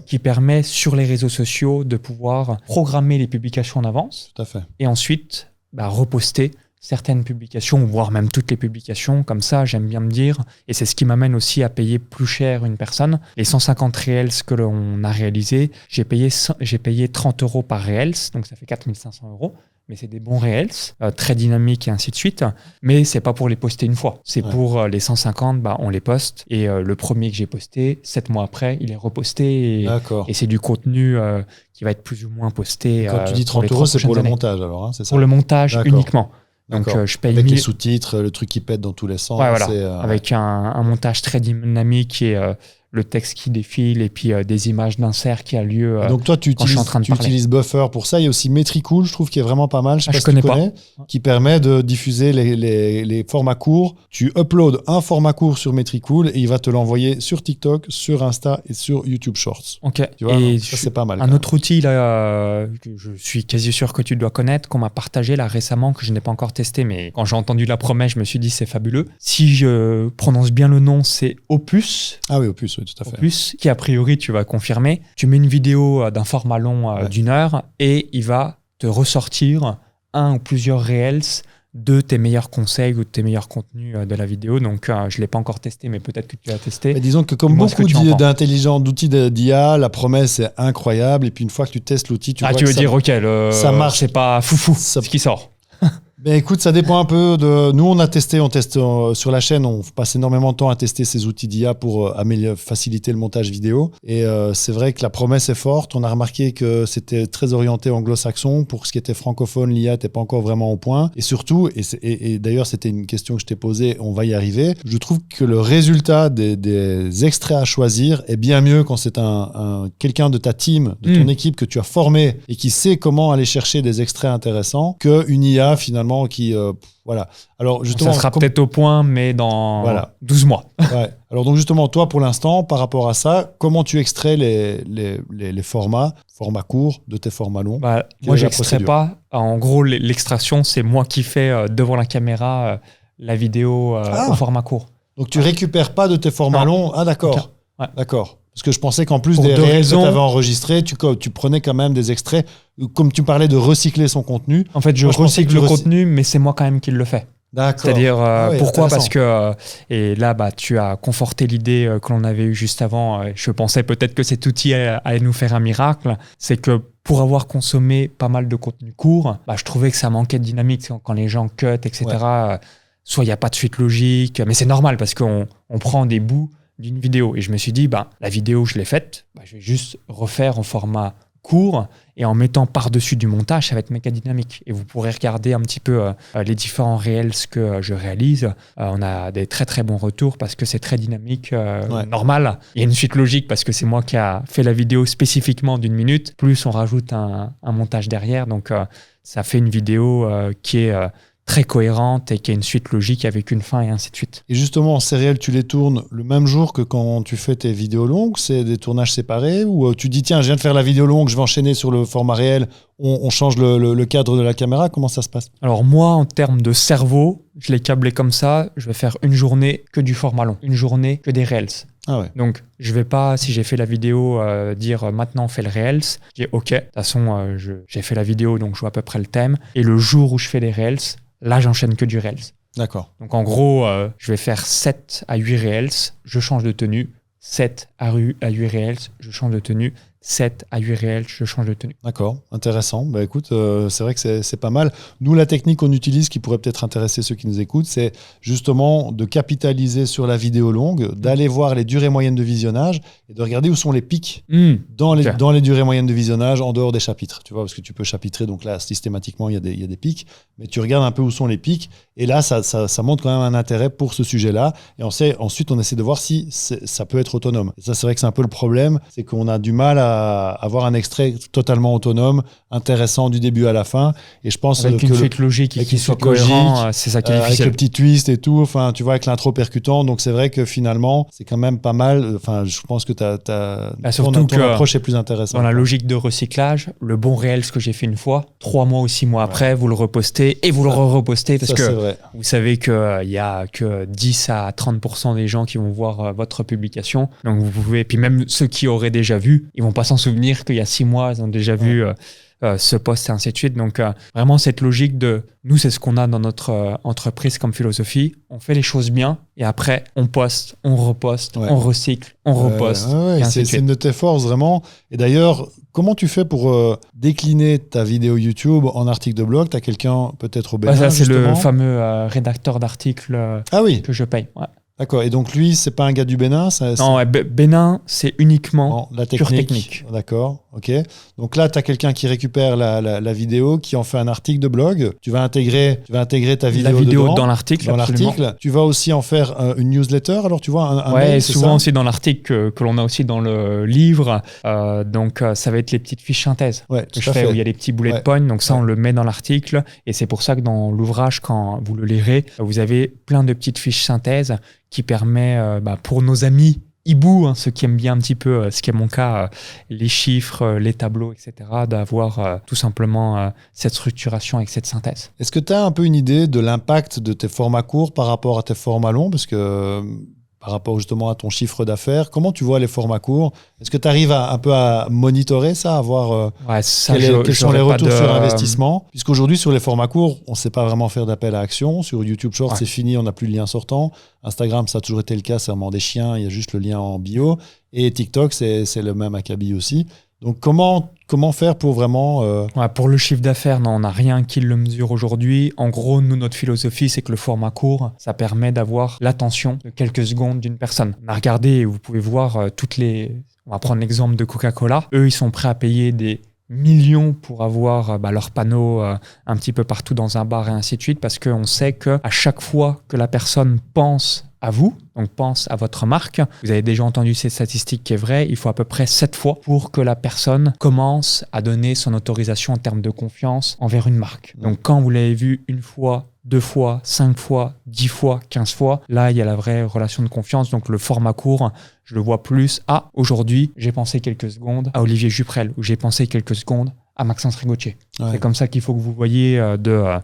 S1: qui permet sur les réseaux sociaux de pouvoir programmer les publications en avance.
S2: Tout à fait.
S1: Et ensuite, reposter certaines publications, voire même toutes les publications. Comme ça, j'aime bien me dire, et c'est ce qui m'amène aussi à payer plus cher une personne. Les 150 Reels que l'on a réalisés, j'ai payé 30 € par Reels, donc ça fait 4500 €. Mais c'est des bons Reels, très dynamiques et ainsi de suite. Mais c'est pas pour les poster une fois. C'est pour les 150, on les poste. Et le premier que j'ai posté, 7 mois après, il est reposté. Et c'est du contenu qui va être plus ou moins posté.
S2: Quand tu dis 30 €, c'est pour le montage alors, hein, c'est ça?
S1: Pour le montage uniquement. Donc je paye
S2: avec les sous-titres, le truc qui pète dans tous les sens.
S1: Ouais, voilà. Avec un montage très dynamique et le texte qui défile et puis des images d'insert qui a lieu.
S2: Donc toi, tu utilises Buffer pour ça. Il y a aussi Metricool, je trouve, qui est vraiment pas mal. Je sais pas si tu connais, qui permet de diffuser les formats courts. Tu uploads un format court sur Metricool et il va te l'envoyer sur TikTok, sur Insta et sur YouTube Shorts.
S1: Ok.
S2: Tu vois, et ça, c'est pas mal.
S1: Un autre outil là, que je suis quasi sûr que tu dois connaître, qu'on m'a partagé là récemment, que je n'ai pas encore testé, mais quand j'ai entendu la promesse, je me suis dit c'est fabuleux. Si je prononce bien le nom, c'est Opus.
S2: Ah oui, Opus. Oui, tout à fait.
S1: Opus, qui a priori, tu vas confirmer. Tu mets une vidéo d'un format long d'1 heure et il va te ressortir un ou plusieurs Reels de tes meilleurs conseils ou de tes meilleurs contenus de la vidéo. Donc, je ne l'ai pas encore testé, mais peut-être que tu l'as testé.
S2: Mais disons que comme beaucoup d'outils d'IA, la promesse est incroyable. Et puis, une fois que tu testes l'outil, tu vois
S1: tu veux dire, OK,
S2: ça marche.
S1: C'est pas foufou ce qui sort.
S2: Ben écoute, ça dépend un peu de... Nous, on teste sur la chaîne, on passe énormément de temps à tester ces outils d'IA pour faciliter le montage vidéo. Et c'est vrai que la promesse est forte. On a remarqué que c'était très orienté anglo-saxon. Pour ce qui était francophone, l'IA n'était pas encore vraiment au point. Et surtout, et d'ailleurs, c'était une question que je t'ai posée, on va y arriver, je trouve que le résultat des extraits à choisir est bien mieux quand c'est quelqu'un de ta team, de ton équipe que tu as formé et qui sait comment aller chercher des extraits intéressants qu'une IA, finalement, qui voilà. Alors justement,
S1: ça sera peut-être au point, mais dans 12 mois.
S2: Ouais. Alors donc justement, toi pour l'instant, par rapport à ça, comment tu extrais les formats courts de tes formats longs?
S1: Moi, j'extrais pas. En gros, l'extraction, c'est moi qui fais devant la caméra la vidéo au format court.
S2: Donc tu récupères pas de tes formats longs? Ah d'accord.
S1: Ouais.
S2: D'accord. Parce que je pensais qu'en plus des réels que tu avais enregistrés, tu prenais quand même des extraits. Comme tu parlais de recycler son contenu.
S1: En fait, je recycle le contenu, mais c'est moi quand même qui le fais.
S2: D'accord.
S1: C'est-à-dire, pourquoi? Parce que, et là, tu as conforté l'idée que l'on avait eue juste avant. Je pensais peut-être que cet outil allait nous faire un miracle. C'est que pour avoir consommé pas mal de contenu court, je trouvais que ça manquait de dynamique quand les gens cut, etc. Soit il n'y a pas de suite logique, mais c'est normal parce qu'on prend des bouts d'une vidéo. Et je me suis dit, la vidéo, je l'ai faite, je vais juste refaire en format court et en mettant par-dessus du montage, ça va être méga dynamique. Et vous pourrez regarder un petit peu les différents Reels que je réalise. On a des très très bons retours parce que c'est très dynamique, normal. Il y a une suite logique parce que c'est moi qui a fait la vidéo spécifiquement d'1 minute, plus on rajoute un montage derrière. Donc ça fait une vidéo qui est très cohérente et qui a une suite logique avec une fin et ainsi de suite.
S2: Et justement, ces réels, tu les tournes le même jour que quand tu fais tes vidéos longues? C'est des tournages séparés? Ou tu dis, tiens, je viens de faire la vidéo longue, je vais enchaîner sur le format réel, on change le cadre de la caméra? Comment ça se passe?
S1: Alors moi, en termes de cerveau, je l'ai câblé comme ça, je vais faire une journée que du format long, une journée que des Reels.
S2: Ah ouais.
S1: Donc, je vais pas, si j'ai fait la vidéo, dire maintenant on fait le Reels. Je dis OK, de toute façon, j'ai fait la vidéo, donc je vois à peu près le thème. Et le jour où je fais les Reels, là, j'enchaîne que du Reels.
S2: D'accord.
S1: Donc, en gros, je vais faire 7 à 8 Reels, je change de tenue. 7 à 8 Reels, je change de tenue. 7 à 8 Reels, je change de tenue.
S2: D'accord, intéressant. Écoute, c'est vrai que c'est pas mal. Nous, la technique qu'on utilise, qui pourrait peut-être intéresser ceux qui nous écoutent, c'est justement de capitaliser sur la vidéo longue, d'aller voir les durées moyennes de visionnage et de regarder où sont les pics dans les durées moyennes de visionnage en dehors des chapitres. Tu vois, parce que tu peux chapitrer, donc là, systématiquement, il y a des pics, mais tu regardes un peu où sont les pics et là, ça montre quand même un intérêt pour ce sujet-là. Et ensuite, on essaie de voir si ça peut être autonome. Et ça, c'est vrai que c'est un peu le problème, c'est qu'on a du mal à à avoir un extrait totalement autonome, intéressant du début à la fin. Et je pense
S1: avec une suite logique et qui soit cohérent, c'est ça qui est difficile.
S2: Avec le petit twist et tout, enfin, tu vois, avec l'intro percutant. Donc, c'est vrai que finalement, c'est quand même pas mal. Enfin, je pense que ton approche est plus intéressante.
S1: Dans la logique de recyclage, le bon réel, ce que j'ai fait une fois, 3 mois ou 6 mois après, vous le repostez et vous le repostez parce que vous savez qu'il y a que 10 à 30% des gens qui vont voir votre publication. Donc, vous pouvez, puis même ceux qui auraient déjà vu, ils vont pas s'en souvenir qu'il y a 6 mois, ils ont déjà vu ce post et ainsi de suite. Donc, vraiment, cette logique de nous, c'est ce qu'on a dans notre entreprise comme philosophie. On fait les choses bien et après, on poste, on reposte, on recycle, on reposte.
S2: C'est une de tes forces, vraiment. Et d'ailleurs, comment tu fais pour décliner ta vidéo YouTube en article de blog? Tu as quelqu'un peut-être au Bénin,
S1: ça, c'est
S2: justement,
S1: le fameux rédacteur d'articles que je paye. Ouais.
S2: D'accord. Et donc, lui, c'est pas un gars du Bénin?
S1: Non, Bénin, c'est uniquement
S2: la
S1: pure technique.
S2: D'accord. OK. Donc là, tu as quelqu'un qui récupère la vidéo, qui en fait un article de blog. Tu vas intégrer ta vidéo
S1: dans l'article.
S2: Tu vas aussi en faire une newsletter. Alors, tu vois, un
S1: mail, souvent aussi dans l'article que l'on a aussi dans le livre. Donc, ça va être les petites fiches synthèse que je fais où il y a les petits bullet points. Donc, ça, on le met dans l'article. Et c'est pour ça que dans l'ouvrage, quand vous le lirez, vous avez plein de petites fiches synthèse qui permet pour nos amis hibou, ceux qui aiment bien un petit peu, ce qui est mon cas, les chiffres, les tableaux, etc., d'avoir tout simplement cette structuration avec cette synthèse.
S2: Est-ce que tu as un peu une idée de l'impact de tes formats courts par rapport à tes formats longs? Parce que par rapport justement à ton chiffre d'affaires, comment tu vois les formats courts? Est-ce que tu arrives un peu à monitorer ça, à voir quels sont les retours sur investissement? Puisqu'aujourd'hui, sur les formats courts, on ne sait pas vraiment faire d'appel à action. Sur YouTube Short, c'est fini, on n'a plus de lien sortant. Instagram, ça a toujours été le cas, c'est vraiment des chiens, il y a juste le lien en bio. Et TikTok, c'est le même acabit aussi. Donc, comment faire pour vraiment...
S1: Pour le chiffre d'affaires, non, on n'a rien qui le mesure aujourd'hui. En gros, nous, notre philosophie, c'est que le format court, ça permet d'avoir l'attention de quelques secondes d'une personne. On a regardé, et vous pouvez voir on va prendre l'exemple de Coca-Cola. Eux, ils sont prêts à payer des millions pour avoir leurs panneaux un petit peu partout dans un bar et ainsi de suite, parce qu'on sait qu'à chaque fois que la personne pense à vous, donc pense à votre marque. Vous avez déjà entendu cette statistique qui est vraie, il faut à peu près 7 fois pour que la personne commence à donner son autorisation en termes de confiance envers une marque. Donc quand vous l'avez vu une fois, 2 fois, 5 fois, 10 fois, 15 fois, là il y a la vraie relation de confiance. Donc le format court, je le vois plus à aujourd'hui, j'ai pensé quelques secondes à Olivier Juprel, ou j'ai pensé quelques secondes à Maxence Rigotier. C'est comme ça qu'il faut que vous voyez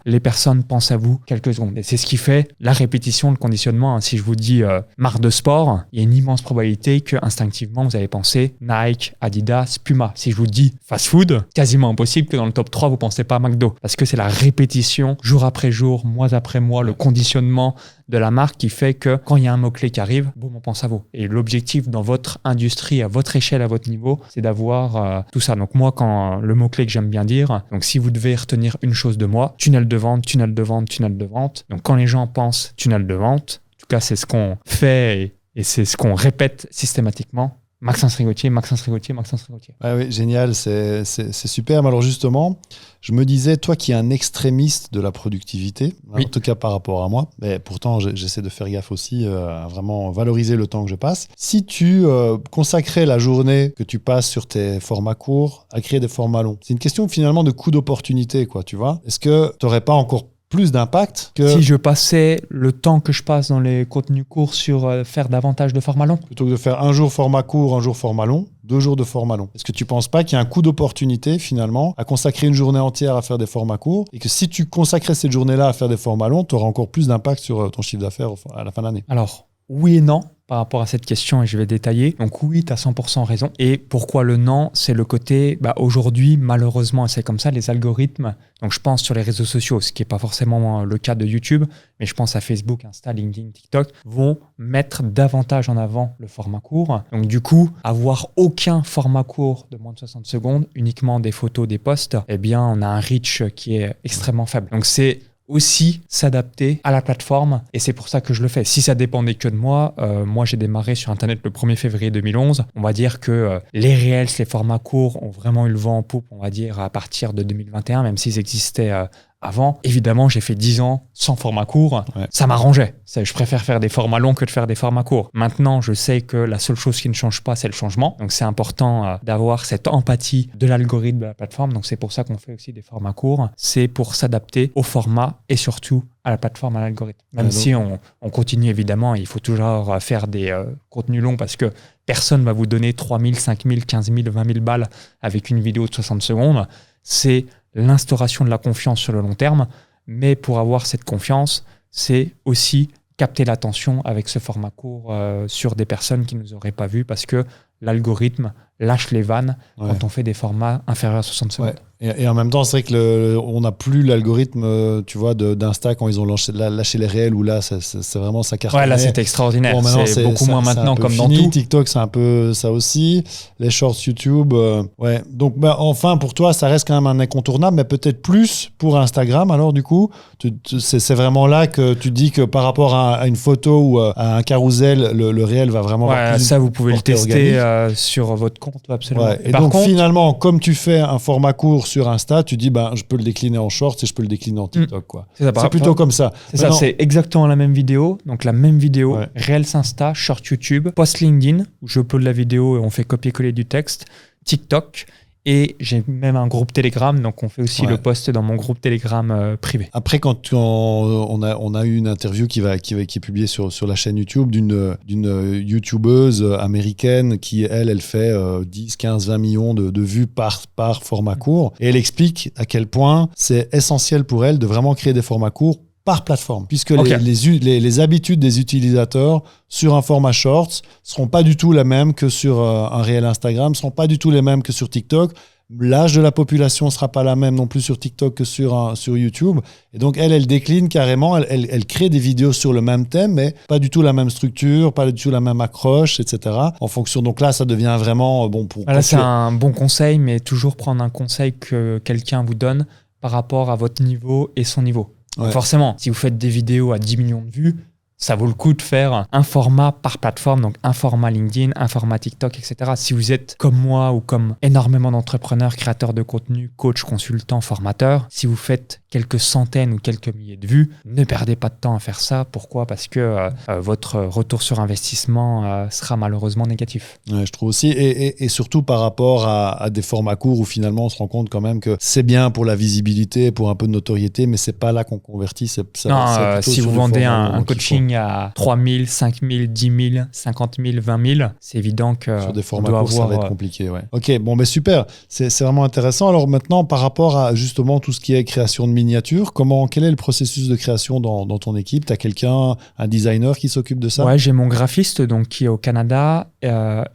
S1: les personnes pensent à vous quelques secondes. Et c'est ce qui fait la répétition, le conditionnement. Si je vous dis marque de sport, il y a une immense probabilité que instinctivement vous allez penser Nike, Adidas, Puma. Si je vous dis fast food, quasiment impossible que dans le top 3 vous pensez pas à McDo. Parce que c'est la répétition, jour après jour, mois après mois, le conditionnement de la marque qui fait que quand il y a un mot-clé qui arrive, boum, on pense à vous. Et l'objectif dans votre industrie, à votre échelle, à votre niveau, c'est d'avoir tout ça. Donc moi, quand le mot-clé que j'aime bien dire, donc si vous devez retenir une chose de moi, tunnel de vente, tunnel de vente, tunnel de vente. Donc quand les gens pensent tunnel de vente, en tout cas c'est ce qu'on fait et c'est ce qu'on répète systématiquement. Maxence Rigotier, Maxence Rigotier, Maxence Rigotier.
S2: Ah oui, génial, c'est superbe. Alors justement, je me disais, toi qui es un extrémiste de la productivité, en tout cas par rapport à moi, mais pourtant j'essaie de faire gaffe aussi à vraiment valoriser le temps que je passe. Si tu consacrais la journée que tu passes sur tes formats courts à créer des formats longs, c'est une question finalement de coût d'opportunité, quoi, tu vois. Est-ce que tu n'aurais pas encore plus d'impact que...
S1: Si je passais le temps que je passe dans les contenus courts sur faire davantage de formats longs.
S2: Plutôt que de faire un jour format court, un jour format long, 2 jours de format long. Est-ce que tu ne penses pas qu'il y a un coût d'opportunité finalement à consacrer une journée entière à faire des formats courts et que si tu consacrais cette journée-là à faire des formats longs, tu auras encore plus d'impact sur ton chiffre d'affaires à la fin de l'année?
S1: Alors, oui et non. Par rapport à cette question, et je vais détailler. Donc oui, tu as 100% raison. Et pourquoi le non? C'est le côté, aujourd'hui, malheureusement, c'est comme ça, les algorithmes. Donc je pense sur les réseaux sociaux, ce qui n'est pas forcément le cas de YouTube, mais je pense à Facebook, Insta, LinkedIn, TikTok, vont mettre davantage en avant le format court. Donc du coup, avoir aucun format court de moins de 60 secondes, uniquement des photos, des posts, eh bien, on a un reach qui est extrêmement faible. Donc c'est aussi s'adapter à la plateforme et c'est pour ça que je le fais. Si ça dépendait que de moi, moi j'ai démarré sur Internet le 1er février 2011. On va dire que les Reels, les formats courts ont vraiment eu le vent en poupe, on va dire, à partir de 2021, même s'ils existaient Avant, évidemment, j'ai fait 10 ans sans format court.
S2: Ouais.
S1: Ça m'arrangeait. Je préfère faire des formats longs que de faire des formats courts. Maintenant, je sais que la seule chose qui ne change pas, c'est le changement. Donc, c'est important d'avoir cette empathie de l'algorithme de la plateforme. Donc, c'est pour ça qu'on fait aussi des formats courts. C'est pour s'adapter au format et surtout à la plateforme, à l'algorithme. Même si on continue, évidemment, il faut toujours faire des contenus longs parce que personne ne va vous donner 3 000, 5 000, 15 000, 20 000 balles avec une vidéo de 60 secondes. C'est l'instauration de la confiance sur le long terme. Mais pour avoir cette confiance, c'est aussi capter l'attention avec ce format court sur des personnes qui ne nous auraient pas vus parce que l'algorithme lâche les vannes quand on fait des formats inférieurs à 60 secondes.
S2: Ouais. Et en même temps, c'est vrai que on n'a plus l'algorithme, tu vois, d'Insta quand ils ont lâché les réels, où là, c'est vraiment ça cartonne.
S1: Ouais, là, c'était extraordinaire.
S2: Bon,
S1: c'est beaucoup moins maintenant, comme
S2: fini.
S1: dans tout.
S2: TikTok, c'est un peu ça aussi. Les shorts YouTube, ouais. Donc, enfin, pour toi, ça reste quand même un incontournable, mais peut-être plus pour Instagram. Alors, du coup, c'est vraiment là que tu dis que par rapport à une photo ou à un carrousel, le réel va vraiment avoir plus
S1: ça, vous pouvez le tester sur votre compte, absolument.
S2: Ouais. Et donc, finalement, comme tu fais un format court sur Insta, tu dis, je peux le décliner en short et je peux le décliner en TikTok, quoi. C'est plutôt comme ça.
S1: C'est exactement la même vidéo. Donc, la même vidéo, Reels Insta, Short YouTube, post LinkedIn, où je upload la vidéo et on fait copier-coller du texte, TikTok. Et j'ai même un groupe Telegram, donc on fait aussi le post dans mon groupe Telegram privé.
S2: Après, quand on a eu une interview qui est publiée sur la chaîne YouTube d'une YouTubeuse américaine qui, elle fait 10, 15, 20 millions de vues par format court. Et elle explique à quel point c'est essentiel pour elle de vraiment créer des formats courts par plateforme, puisque les habitudes des utilisateurs sur un format shorts seront pas du tout les mêmes que sur un réel Instagram, seront pas du tout les mêmes que sur TikTok. L'âge de la population sera pas la même non plus sur TikTok que sur YouTube. Et donc, elle décline carrément, elle crée des vidéos sur le même thème, mais pas du tout la même structure, pas du tout la même accroche, etc. En fonction, donc là, ça devient vraiment bon pour...
S1: Là, c'est un bon conseil, mais toujours prendre un conseil que quelqu'un vous donne par rapport à votre niveau et son niveau. Ouais. Forcément, si vous faites des vidéos à 10 millions de vues, ça vaut le coup de faire un format par plateforme, donc un format LinkedIn, un format TikTok, etc. Si vous êtes comme moi ou comme énormément d'entrepreneurs, créateurs de contenu, coachs, consultants, formateurs, si vous faites quelques centaines ou quelques milliers de vues, ne perdez pas de temps à faire ça. Pourquoi ? Parce que votre retour sur investissement sera malheureusement négatif.
S2: Ouais, je trouve aussi, et surtout par rapport à des formats courts où finalement on se rend compte quand même que c'est bien pour la visibilité, pour un peu de notoriété, mais c'est pas là qu'on convertit.
S1: Si vous vendez un coaching à 3 000, 5 000, 10 000, 50 000, 20 000, c'est évident que
S2: sur des formats courts, ça va être compliqué. Ouais. Ok, bon, mais super, c'est vraiment intéressant. Alors maintenant, par rapport à justement tout ce qui est création de miniatures, quel est le processus de création dans ton équipe ? Tu as quelqu'un, un designer qui s'occupe de ça ?
S1: Ouais, j'ai mon graphiste donc, qui est au Canada là,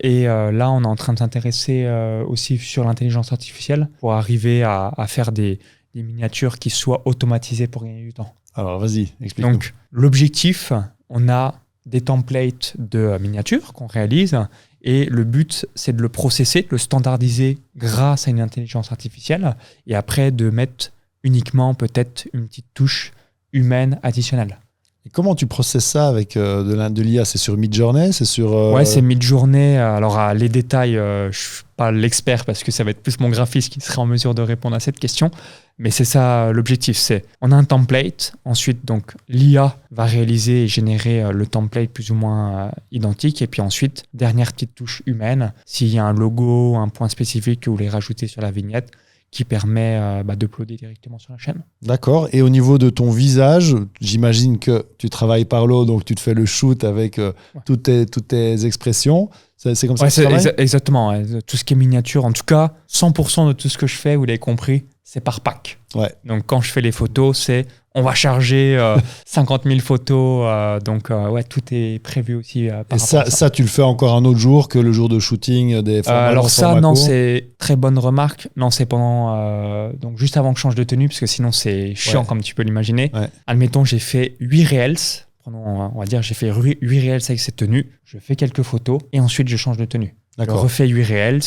S1: on est en train de s'intéresser aussi sur l'intelligence artificielle pour arriver à faire des miniatures qui soient automatisées pour gagner du temps.
S2: Alors, vas-y, explique-nous.
S1: Donc, l'objectif, on a des templates de miniatures qu'on réalise et le but, c'est de le processer, de le standardiser grâce à une intelligence artificielle et après de mettre uniquement peut-être une petite touche humaine additionnelle.
S2: Et comment tu processes ça avec de l'IA ? C'est sur Midjourney ? C'est sur
S1: Ouais, c'est Midjourney. Alors, les détails, je ne suis pas l'expert parce que ça va être plus mon graphiste qui serait en mesure de répondre à cette question. Mais c'est ça l'objectif. On a un template. Ensuite, donc, l'IA va réaliser et générer le template plus ou moins identique. Et puis ensuite, dernière petite touche humaine. S'il y a un logo, un point spécifique que vous voulez rajouter sur la vignette, qui permet d'uploader directement sur la chaîne.
S2: D'accord. Et au niveau de ton visage, j'imagine que tu travailles par l'eau, donc tu te fais le shoot avec toutes tes expressions. C'est comme ça que tu travailles ?
S1: Exactement. Ouais. Tout ce qui est miniature, en tout cas, 100% de tout ce que je fais, vous l'avez compris, c'est par pack.
S2: Ouais.
S1: Donc, quand je fais les photos, on va charger 50 000 photos. Donc, tout est prévu aussi.
S2: Et ça, tu le fais encore un autre jour que le jour de shooting des formats
S1: alors ça, non, c'est très bonne remarque. Non, c'est pendant... donc, juste avant que je change de tenue, parce que sinon, c'est chiant, comme tu peux l'imaginer. Ouais. Admettons, j'ai fait 8 Reels. On va dire, j'ai fait 8 Reels avec cette tenue. Je fais quelques photos et ensuite, je change de tenue.
S2: D'accord.
S1: Je refais 8 Reels.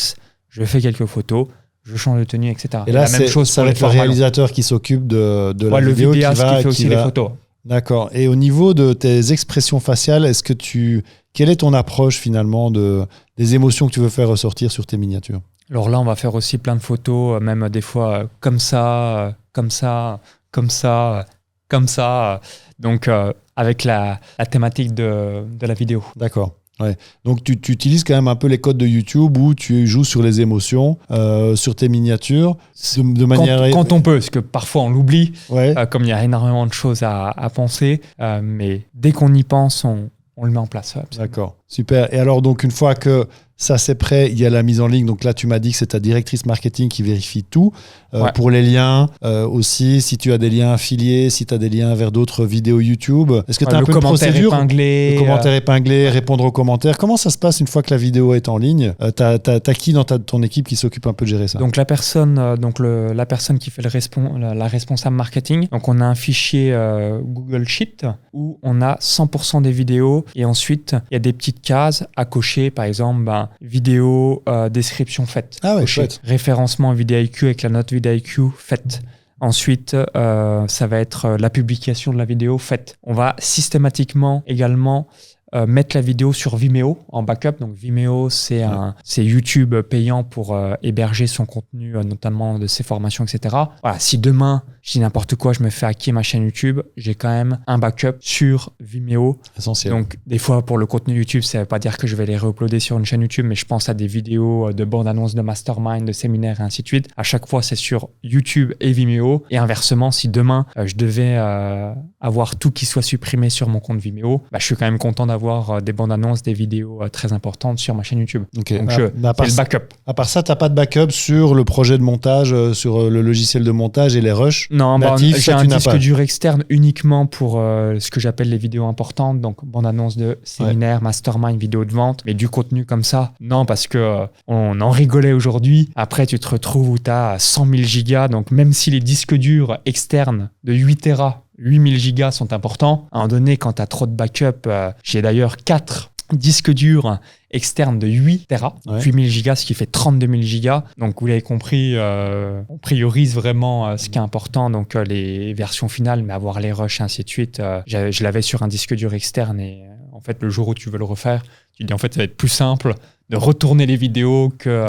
S1: Je fais quelques photos. Je change de tenue, etc.
S2: Et là, la même chose ça va être le réalisateur qui s'occupe de la vidéo,
S1: le vidéaste qui fait aussi les photos.
S2: D'accord. Et au niveau de tes expressions faciales, quelle est ton approche finalement des émotions que tu veux faire ressortir sur tes miniatures ?
S1: Alors là, on va faire aussi plein de photos, même des fois comme ça, comme ça. Donc, avec la thématique de la vidéo.
S2: D'accord. Ouais. Donc tu utilises quand même un peu les codes de YouTube où tu joues sur les émotions, sur tes miniatures, de manière...
S1: Quand on peut, parce que parfois on l'oublie,
S2: Ouais.
S1: comme il y a énormément de choses à penser, mais dès qu'on y pense, on le met en place.
S2: D'accord, super. Et alors donc une fois que ça c'est prêt, il y a la mise en ligne. Donc là tu m'as dit que c'est ta directrice marketing qui vérifie tout.
S1: Ouais.
S2: Pour les liens aussi, si tu as des liens affiliés, si tu as des liens vers d'autres vidéos YouTube. Est-ce que tu as un peu de procédure?
S1: Épinglé,
S2: le commentaire épinglé, répondre aux commentaires. Comment ça se passe une fois que la vidéo est en ligne? T'as qui dans ton équipe qui s'occupe un peu de gérer ça?
S1: Donc la personne qui fait la responsable marketing. Donc on a un fichier Google Sheet où on a 100% des vidéos et ensuite il y a des petites cases à cocher. Par exemple, vidéo description faite.
S2: Ah ouais,
S1: cocher.
S2: chouette.
S1: Référencement vidIQ avec la note vidIQ faite. Ensuite, ça va être la publication de la vidéo faite. On va systématiquement également mettre la vidéo sur Vimeo en backup. Donc Vimeo, c'est YouTube payant pour héberger son contenu, notamment de ses formations, etc. Voilà, si demain, je dis n'importe quoi, je me fais hacker ma chaîne YouTube, j'ai quand même un backup sur Vimeo.
S2: Essentiel.
S1: Donc des fois, pour le contenu YouTube, ça ne veut pas dire que je vais les re-uploader sur une chaîne YouTube, mais je pense à des vidéos de bandes-annonces de mastermind, de séminaires et ainsi de suite. À chaque fois, c'est sur YouTube et Vimeo. Et inversement, si demain, je devais avoir tout qui soit supprimé sur mon compte Vimeo, je suis quand même content d'avoir des bandes annonces, des vidéos très importantes sur ma chaîne YouTube.
S2: Okay.
S1: Donc, c'est le backup.
S2: À part ça, tu n'as pas de backup sur le projet de montage, sur le logiciel de montage et les rushs?
S1: Non,
S2: natifs,
S1: j'ai un disque dur externe uniquement pour ce que j'appelle les vidéos importantes, donc bande annonce de séminaire, mastermind, vidéo de vente, mais du contenu comme ça, non, parce que on en rigolait aujourd'hui. Après, tu te retrouves où tu as 100 000 gigas, donc même si les disques durs externes de 8 Tera, 8000 gigas sont importants. À un moment donné, quand tu as trop de backup, j'ai d'ailleurs 4 disques durs externes de 8 Tera, 8000 gigas, ce qui fait 32 000 gigas. Donc, vous l'avez compris, on priorise vraiment ce qui est important, donc les versions finales, mais avoir les rushs et ainsi de suite. Je l'avais sur un disque dur externe et en fait, le jour où tu veux le refaire, tu dis en fait, ça va être plus simple de retourner les vidéos que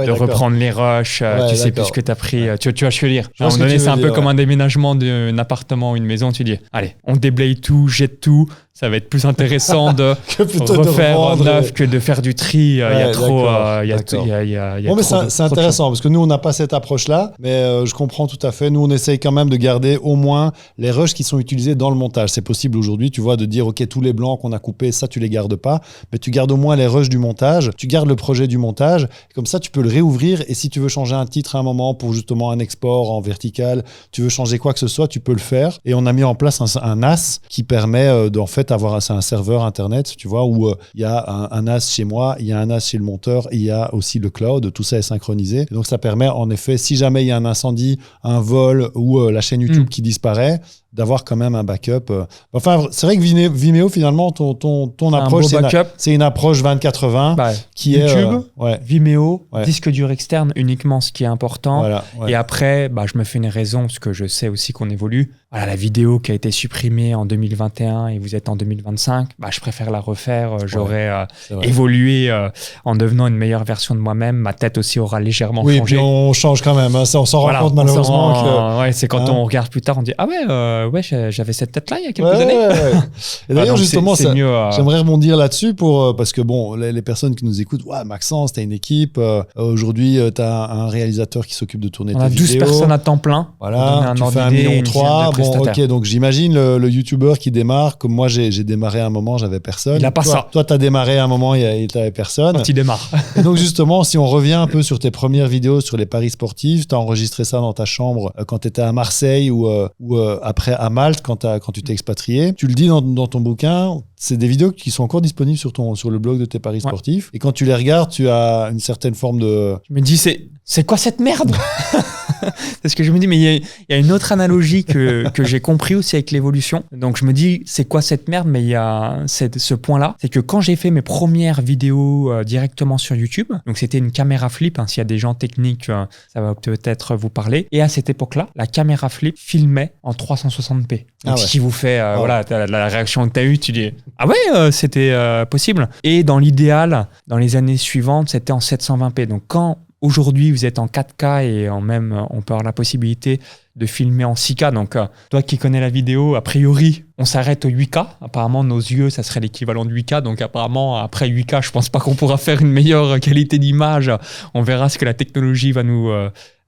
S1: de reprendre les rushs. Tu sais plus ce que tu as pris. Tu vois, je veux dire. À un moment donné, c'est un peu comme un déménagement d'un appartement ou une maison. Tu dis, allez, on déblaye tout, jette tout. Ça va être plus intéressant de refaire neuf que de faire du tri. Il y a trop.
S2: Bon, mais c'est intéressant parce que nous, on n'a pas cette approche-là, mais je comprends tout à fait. Nous, on essaye quand même de garder au moins les rushs qui sont utilisés dans le montage. C'est possible aujourd'hui, tu vois, de dire, OK, tous les blancs qu'on a coupés, ça, tu les gardes pas, mais tu gardes au moins les rushs du montage. Tu gardes le projet du montage. Comme ça, tu peux le réouvrir et si tu veux changer un titre à un moment pour justement un export en vertical, tu veux changer quoi que ce soit, tu peux le faire. Et on a mis en place un NAS qui permet d'en fait avoir un serveur internet, tu vois, où il y a un NAS chez moi, il y a un NAS chez le monteur, et il y a aussi le cloud, tout ça est synchronisé. Et donc ça permet en effet, si jamais il y a un incendie, un vol ou la chaîne YouTube qui disparaît, d'avoir quand même un backup. Enfin, c'est vrai que Vimeo, finalement, ton approche, c'est une approche 20-80 qui
S1: YouTube,
S2: est...
S1: Vimeo, disque dur externe uniquement, ce qui est important.
S2: Voilà,
S1: Et après, je me fais une raison, parce que je sais aussi qu'on évolue. Voilà, la vidéo qui a été supprimée en 2021 et vous êtes en 2025, je préfère la refaire. J'aurais évolué en devenant une meilleure version de moi-même. Ma tête aussi aura légèrement changé.
S2: Oui, puis on change quand même. Hein. Ça, on s'en rend compte malheureusement.
S1: C'est quand on regarde plus tard, on dit « Ah ouais, j'avais cette tête-là il y a quelques années. »
S2: Et d'ailleurs, justement, j'aimerais rebondir là-dessus parce que bon, les personnes qui nous écoutent, Maxence, tu as une équipe. Aujourd'hui, tu as un réalisateur qui s'occupe de tourner tes vidéos.
S1: On a 12 personnes à temps plein.
S2: Voilà, tu fais 1,3 million. Bon, ok, donc j'imagine le YouTuber qui démarre, comme moi j'ai démarré à un moment, j'avais personne.
S1: Il a pas ça.
S2: Toi, tu as démarré à un moment, il t'avait personne.
S1: Quand il démarre.
S2: Et donc justement, si on revient un peu sur tes premières vidéos sur les paris sportifs, tu as enregistré ça dans ta chambre quand tu étais à Marseille ou après à Malte quand tu t'es expatrié. Tu le dis dans ton bouquin, c'est des vidéos qui sont encore disponibles sur le blog de tes paris sportifs. Et quand tu les regardes, tu as une certaine forme de...
S1: Je me dis, c'est quoi cette merde? Parce que je me dis, mais il y a une autre analogie que j'ai compris aussi avec l'évolution. Donc je me dis, c'est quoi cette merde? Mais il y a ce point-là, c'est que quand j'ai fait mes premières vidéos directement sur YouTube, donc c'était une caméra flip, s'il y a des gens techniques, ça va peut-être vous parler. Et à cette époque-là, la caméra flip filmait en 360p. Donc ce qui vous fait, la réaction que tu as eue, tu dis, ah ouais, c'était possible. Et dans l'idéal, dans les années suivantes, c'était en 720p. Donc quand aujourd'hui vous êtes en 4K et même on peut avoir la possibilité de filmer en 6K. Donc toi qui connais la vidéo, a priori on s'arrête au 8K. Apparemment nos yeux ça serait l'équivalent de 8K. Donc apparemment après 8K je pense pas qu'on pourra faire une meilleure qualité d'image. On verra ce que la technologie va nous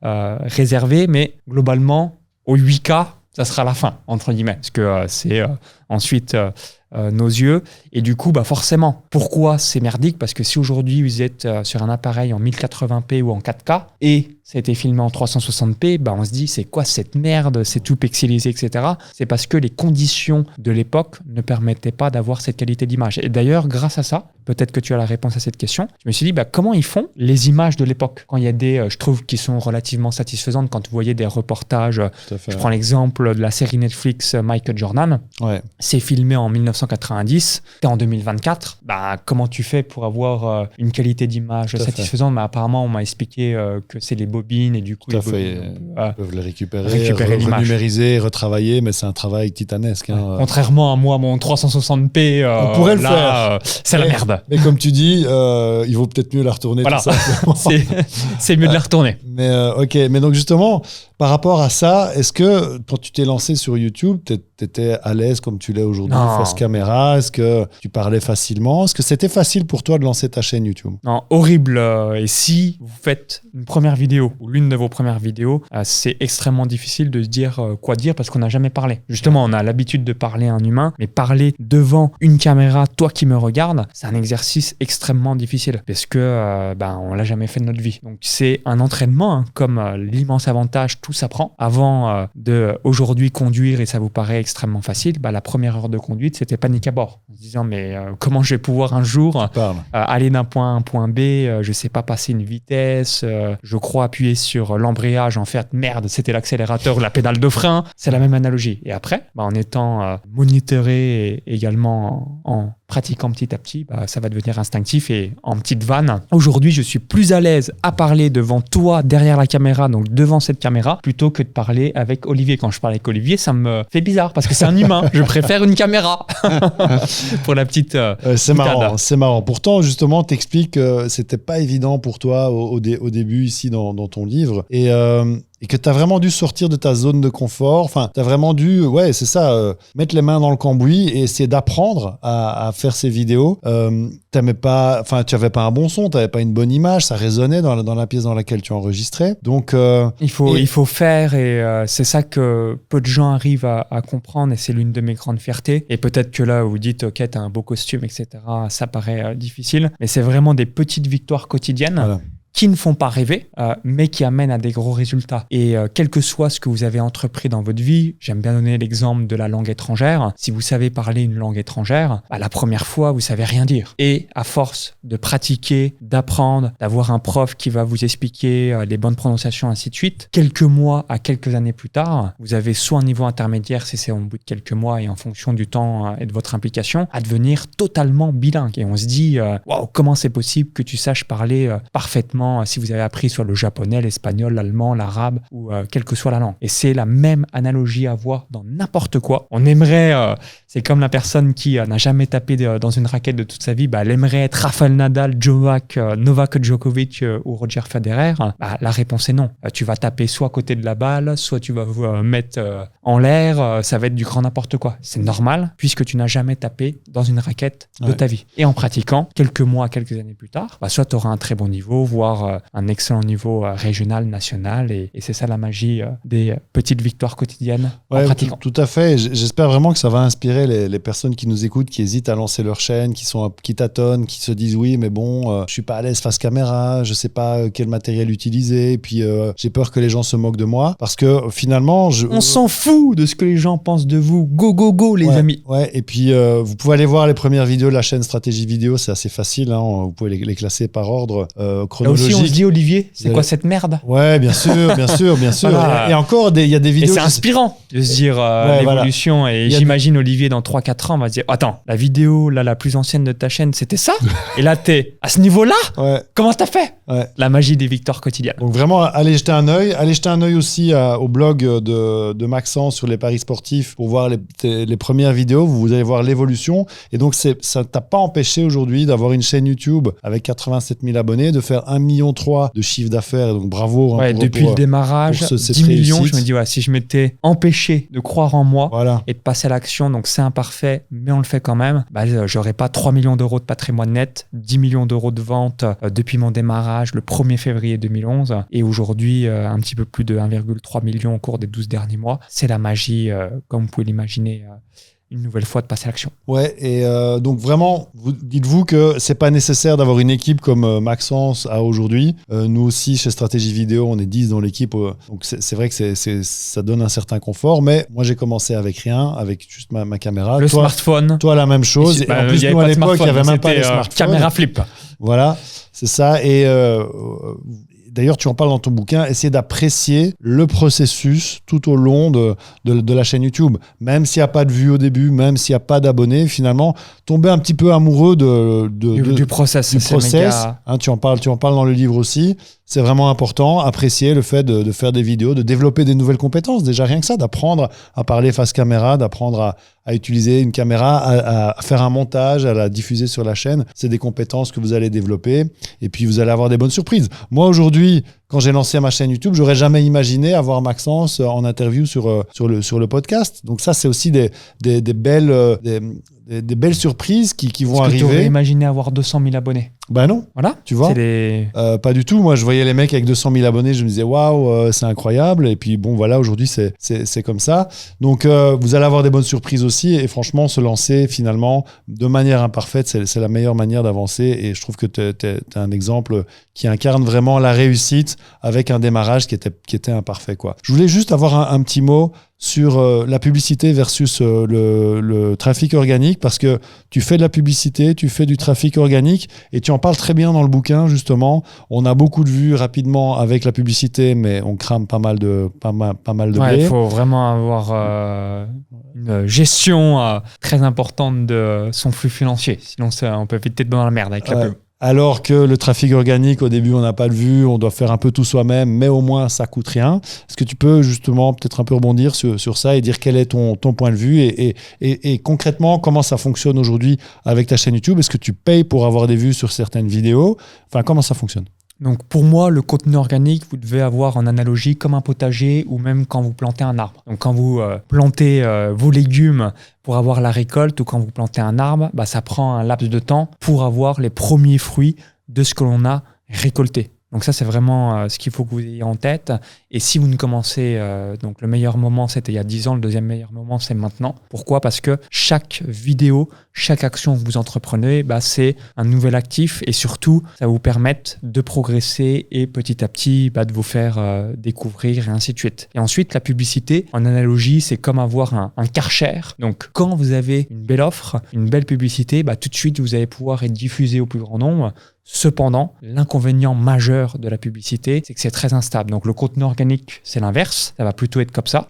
S1: réserver. Mais globalement au 8K ça sera la fin entre guillemets. Parce que c'est ensuite nos yeux. Et du coup, forcément, pourquoi c'est merdique? Parce que si aujourd'hui vous êtes sur un appareil en 1080p ou en 4K et ça a été filmé en 360p, on se dit c'est quoi cette merde, c'est tout pixelisé, etc. C'est parce que les conditions de l'époque ne permettaient pas d'avoir cette qualité d'image. Et d'ailleurs, grâce à ça, peut-être que tu as la réponse à cette question, je me suis dit comment ils font les images de l'époque quand il y a des, je trouve, qui sont relativement satisfaisantes quand vous voyez des reportages. Je prends l'exemple de la série Netflix Michael Jordan.
S2: Ouais.
S1: C'est filmé en 1990, t'es en 2024. Comment tu fais pour avoir une qualité d'image satisfaisante? Apparemment, on m'a expliqué que c'est les bobines et du coup,
S2: ils peuvent les récupérer renumériser, retravailler, mais c'est un travail titanesque.
S1: Contrairement à moi, mon 360p,
S2: on pourrait le faire.
S1: C'est la merde.
S2: Mais comme tu dis, il vaut peut-être mieux la retourner.
S1: Voilà.
S2: Tout ça.
S1: c'est mieux de la retourner.
S2: Mais ok, mais donc justement, par rapport à ça, est-ce que quand tu t'es lancé sur YouTube, tu étais à l'aise comme tu l'es aujourd'hui face caméra? Est-ce que tu parlais facilement? Est-ce que c'était facile pour toi de lancer ta chaîne YouTube?
S1: Non, horrible. Et si vous faites une première vidéo ou l'une de vos premières vidéos, c'est extrêmement difficile de se dire quoi dire parce qu'on n'a jamais parlé. Justement, on a l'habitude de parler à un humain, mais parler devant une caméra, toi qui me regardes, c'est un exercice extrêmement difficile parce que on l'a jamais fait de notre vie. Donc c'est un entraînement, comme l'immense avantage, tout s'apprend. Avant de aujourd'hui conduire et ça vous paraît extrêmement facile, la première heure de conduite, c'était panique à bord. En se disant, mais comment je vais pouvoir un jour aller d'un point A à un point B, je sais pas passer une vitesse, je crois appuyer sur l'embrayage, en fait, merde, c'était l'accélérateur ou la pédale de frein. C'est la même analogie. Et après, en étant monitoré et également en pratiquant petit à petit, ça va devenir instinctif et en petite vanne. Aujourd'hui, je suis plus à l'aise à parler devant toi, derrière la caméra, donc devant cette caméra, plutôt que de parler avec Olivier. Quand je parle avec Olivier, ça me fait bizarre parce que c'est un humain. Je préfère une caméra pour la petite.
S2: C'est marrant, c'est marrant. Pourtant, justement, t'expliques que c'était pas évident pour toi au début ici dans ton livre et que tu as vraiment dû sortir de ta zone de confort. Enfin, tu as vraiment dû, c'est ça, mettre les mains dans le cambouis et essayer d'apprendre à faire ces vidéos. Tu n'avais pas un bon son, tu n'avais pas une bonne image, ça résonnait dans la pièce dans laquelle tu enregistrais. Donc,
S1: il faut faire et c'est ça que peu de gens arrivent à comprendre et c'est l'une de mes grandes fiertés. Et peut-être que là, vous dites, ok, tu as un beau costume, etc. Ça paraît difficile, mais c'est vraiment des petites victoires quotidiennes. Voilà. Qui ne font pas rêver, mais qui amènent à des gros résultats. Et quel que soit ce que vous avez entrepris dans votre vie, j'aime bien donner l'exemple de la langue étrangère. Si vous savez parler une langue étrangère, la première fois, vous savez rien dire. Et à force de pratiquer, d'apprendre, d'avoir un prof qui va vous expliquer les bonnes prononciations, ainsi de suite, quelques mois à quelques années plus tard, vous avez soit un niveau intermédiaire, si c'est au bout de quelques mois et en fonction du temps et de votre implication, à devenir totalement bilingue. Et on se dit, wow, comment c'est possible que tu saches parler parfaitement si vous avez appris soit le japonais, l'espagnol, l'allemand, l'arabe ou quelle que soit la langue. Et c'est la même analogie à voir dans n'importe quoi. On aimerait, c'est comme la personne qui n'a jamais tapé dans une raquette de toute sa vie, elle aimerait être Rafael Nadal, Novak Djokovic ou Roger Federer. La réponse est non. Tu vas taper soit à côté de la balle, soit tu vas vous mettre en l'air, ça va être du grand n'importe quoi. C'est normal puisque tu n'as jamais tapé dans une raquette de ta vie. Et en pratiquant, quelques mois, quelques années plus tard, soit tu auras un très bon niveau, voire un excellent niveau régional, national, et c'est ça la magie des petites victoires quotidiennes en pratiquant.
S2: Tout à fait. J'espère vraiment que ça va inspirer les personnes qui nous écoutent, qui hésitent à lancer leur chaîne, qui tâtonnent, qui se disent oui, mais bon, je suis pas à l'aise face caméra, je sais pas quel matériel utiliser, et puis j'ai peur que les gens se moquent de moi, parce que finalement,
S1: on s'en fout de ce que les gens pensent de vous. Go, go, go, les amis.
S2: Ouais. Et puis vous pouvez aller voir les premières vidéos de la chaîne Stratégie Vidéo, c'est assez facile. Vous pouvez les classer par ordre chronologique.
S1: Là aussi, on se dit, Olivier, c'est quoi cette merde?
S2: Ouais, bien sûr. Voilà. Et encore, il y a des vidéos.
S1: Et c'est inspirant. de se dire l'évolution. Voilà. Et j'imagine Olivier, dans 3-4 ans, va se dire, attends, la vidéo là, la plus ancienne de ta chaîne, c'était ça? Et là, t'es à ce niveau-là? Comment t'as fait? La magie des victoires quotidiennes.
S2: Donc vraiment, allez jeter un œil. Allez jeter un œil aussi au blog de Maxence sur les paris sportifs pour voir les premières vidéos. Vous allez voir l'évolution. Et donc, ça ne t'a pas empêché aujourd'hui d'avoir une chaîne YouTube avec 87 000 abonnés, de faire 1,3 million de chiffre d'affaires. Donc bravo.
S1: Depuis le démarrage, 10 millions, réussite. Je me dis, si je m'étais empêché de croire en moi et de passer à l'action, donc c'est imparfait, mais on le fait quand même, j'aurais pas 3 millions d'euros de patrimoine net, 10 millions d'euros de vente depuis mon démarrage le 1er février 2011 et aujourd'hui un petit peu plus de 1,3 million au cours des 12 derniers mois. C'est la magie, comme vous pouvez l'imaginer, une nouvelle fois de passer à l'action.
S2: Ouais, et donc vraiment, dites-vous que c'est pas nécessaire d'avoir une équipe comme Maxence a aujourd'hui. Nous aussi, chez Stratégie Vidéo, on est 10 dans l'équipe. Donc c'est vrai que ça donne un certain confort, mais moi j'ai commencé avec rien, avec juste ma caméra.
S1: Le smartphone.
S2: Toi, la même chose. Et en plus, nous à l'époque, il n'y avait même pas les smartphones.
S1: Caméra flip.
S2: Voilà, c'est ça. Et d'ailleurs, tu en parles dans ton bouquin, essayer d'apprécier le processus tout au long de la chaîne YouTube. Même s'il n'y a pas de vues au début, même s'il n'y a pas d'abonnés, finalement, tomber un petit peu amoureux
S1: du process.
S2: Hein, tu en parles dans le livre aussi. C'est vraiment important, apprécier le fait de faire des vidéos, de développer des nouvelles compétences. Déjà rien que ça, d'apprendre à parler face caméra, d'apprendre à utiliser une caméra, à faire un montage, à la diffuser sur la chaîne. C'est des compétences que vous allez développer et puis vous allez avoir des bonnes surprises. Moi aujourd'hui, quand j'ai lancé ma chaîne YouTube, j'aurais jamais imaginé avoir Maxence en interview sur le podcast. Donc ça, c'est aussi des belles surprises qui vont arriver.
S1: Tu aurais imaginé avoir 200 000 abonnés?
S2: Ben non,
S1: voilà,
S2: tu vois, pas du tout. Moi, je voyais les mecs avec 200 000 abonnés, je me disais waouh, c'est incroyable. Et puis bon, voilà, aujourd'hui, c'est comme ça. Donc, vous allez avoir des bonnes surprises aussi. Et franchement, se lancer finalement de manière imparfaite, c'est la meilleure manière d'avancer. Et je trouve que t'es un exemple qui incarne vraiment la réussite avec un démarrage qui était imparfait, quoi. Je voulais juste avoir un petit mot sur la publicité versus le trafic organique, parce que tu fais de la publicité, tu fais du trafic organique et tu en parles très bien dans le bouquin, justement. On a beaucoup de vues rapidement avec la publicité, mais on crame pas mal de blé.
S1: Il faut vraiment avoir une gestion très importante de son flux financier, sinon on peut vite être dans la merde avec la pub.
S2: Alors que le trafic organique, au début, on n'a pas de vue, on doit faire un peu tout soi-même, mais au moins, ça coûte rien. Est-ce que tu peux justement peut-être un peu rebondir sur ça et dire quel est ton point de vue et concrètement, comment ça fonctionne aujourd'hui avec ta chaîne YouTube? Est-ce que tu payes pour avoir des vues sur certaines vidéos? Enfin, comment ça fonctionne?
S1: Donc pour moi, le contenu organique, vous devez avoir en analogie comme un potager ou même quand vous plantez un arbre. Donc quand vous plantez vos légumes pour avoir la récolte ou quand vous plantez un arbre, ça prend un laps de temps pour avoir les premiers fruits de ce que l'on a récolté. Donc ça, c'est vraiment ce qu'il faut que vous ayez en tête. Et si vous ne commencez, donc le meilleur moment, c'était il y a 10 ans, le deuxième meilleur moment, c'est maintenant. Pourquoi? Parce que chaque vidéo, chaque action que vous entreprenez, c'est un nouvel actif et surtout, ça va vous permettre de progresser et petit à petit, de vous faire découvrir et ainsi de suite. Et ensuite, la publicité, en analogie, c'est comme avoir un Karcher. Donc, quand vous avez une belle offre, une belle publicité, tout de suite, vous allez pouvoir être diffusé au plus grand nombre. Cependant, l'inconvénient majeur de la publicité, c'est que c'est très instable. Donc le contenu organique, c'est l'inverse. Ça va plutôt être comme ça.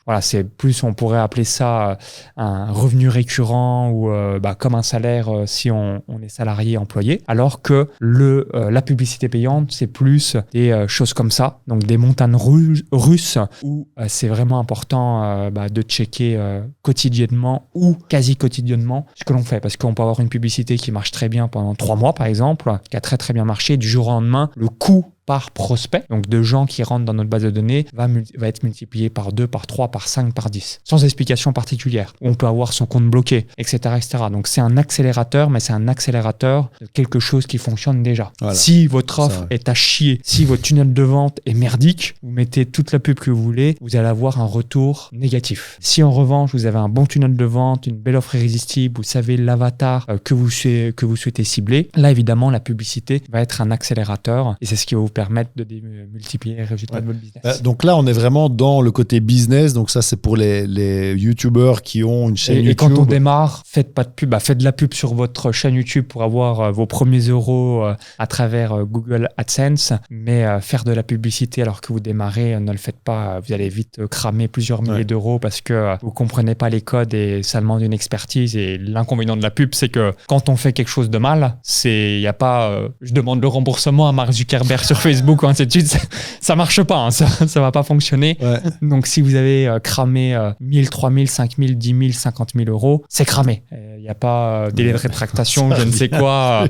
S1: Voilà, c'est plus, on pourrait appeler ça un revenu récurrent ou comme un salaire si on est salarié employé. Alors que la publicité payante, c'est plus des choses comme ça, donc des montagnes russes où c'est vraiment important de checker quotidiennement ou quasi quotidiennement ce que l'on fait. Parce qu'on peut avoir une publicité qui marche très bien pendant 3 mois, par exemple, qui a très très bien marché. Du jour au lendemain, le coût par prospect, donc de gens qui rentrent dans notre base de données, va être multiplié par 2, par 3, par 5, par 10, sans explication particulière. On peut avoir son compte bloqué, etc. etc. Donc c'est un accélérateur, mais c'est un accélérateur de quelque chose qui fonctionne déjà. Voilà. Si votre offre est à chier, si votre tunnel de vente est merdique, vous mettez toute la pub que vous voulez, vous allez avoir un retour négatif. Si en revanche, vous avez un bon tunnel de vente, une belle offre irrésistible, vous savez l'avatar que vous souhaitez cibler, là évidemment la publicité va être un accélérateur et c'est ce qui va vous permettre permettre de multiplier les résultats de votre business.
S2: Donc là, on est vraiment dans le côté business. Donc ça, c'est pour les YouTubers qui ont une chaîne YouTube.
S1: Et quand on démarre, faites pas de pub. Faites de la pub sur votre chaîne YouTube pour avoir vos premiers euros à travers Google AdSense. Mais faire de la publicité alors que vous démarrez, ne le faites pas. Vous allez vite cramer plusieurs milliers d'euros parce que vous comprenez pas les codes et ça demande une expertise. Et l'inconvénient de la pub, c'est que quand on fait quelque chose de mal, il n'y a pas je demande le remboursement à Mark Zuckerberg sur Facebook ou ainsi de suite. Ça marche pas, hein, ça va pas fonctionner. Donc si vous avez cramé 1000, 3000, 5000, 10 000, 50 000 euros, c'est cramé. Il n'y a pas délai de rétractation, je ne sais quoi.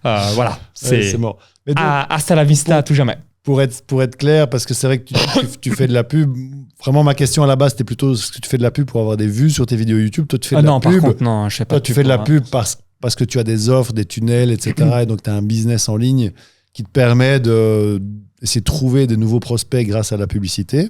S1: Voilà, c'est
S2: mort.
S1: Hasta la vista, à tout jamais.
S2: Pour être clair, parce que c'est vrai que tu fais de la pub. Vraiment, ma question à la base, c'était plutôt est-ce que tu fais de la pub pour avoir des vues sur tes vidéos YouTube? Toi, tu fais de la pub.
S1: Par contre, non, je sais pas.
S2: Toi, tu fais de la pub parce que tu as des offres, des tunnels, etc. Et donc, tu as un business en ligne qui te permet d'essayer de trouver de nouveaux prospects grâce à la publicité.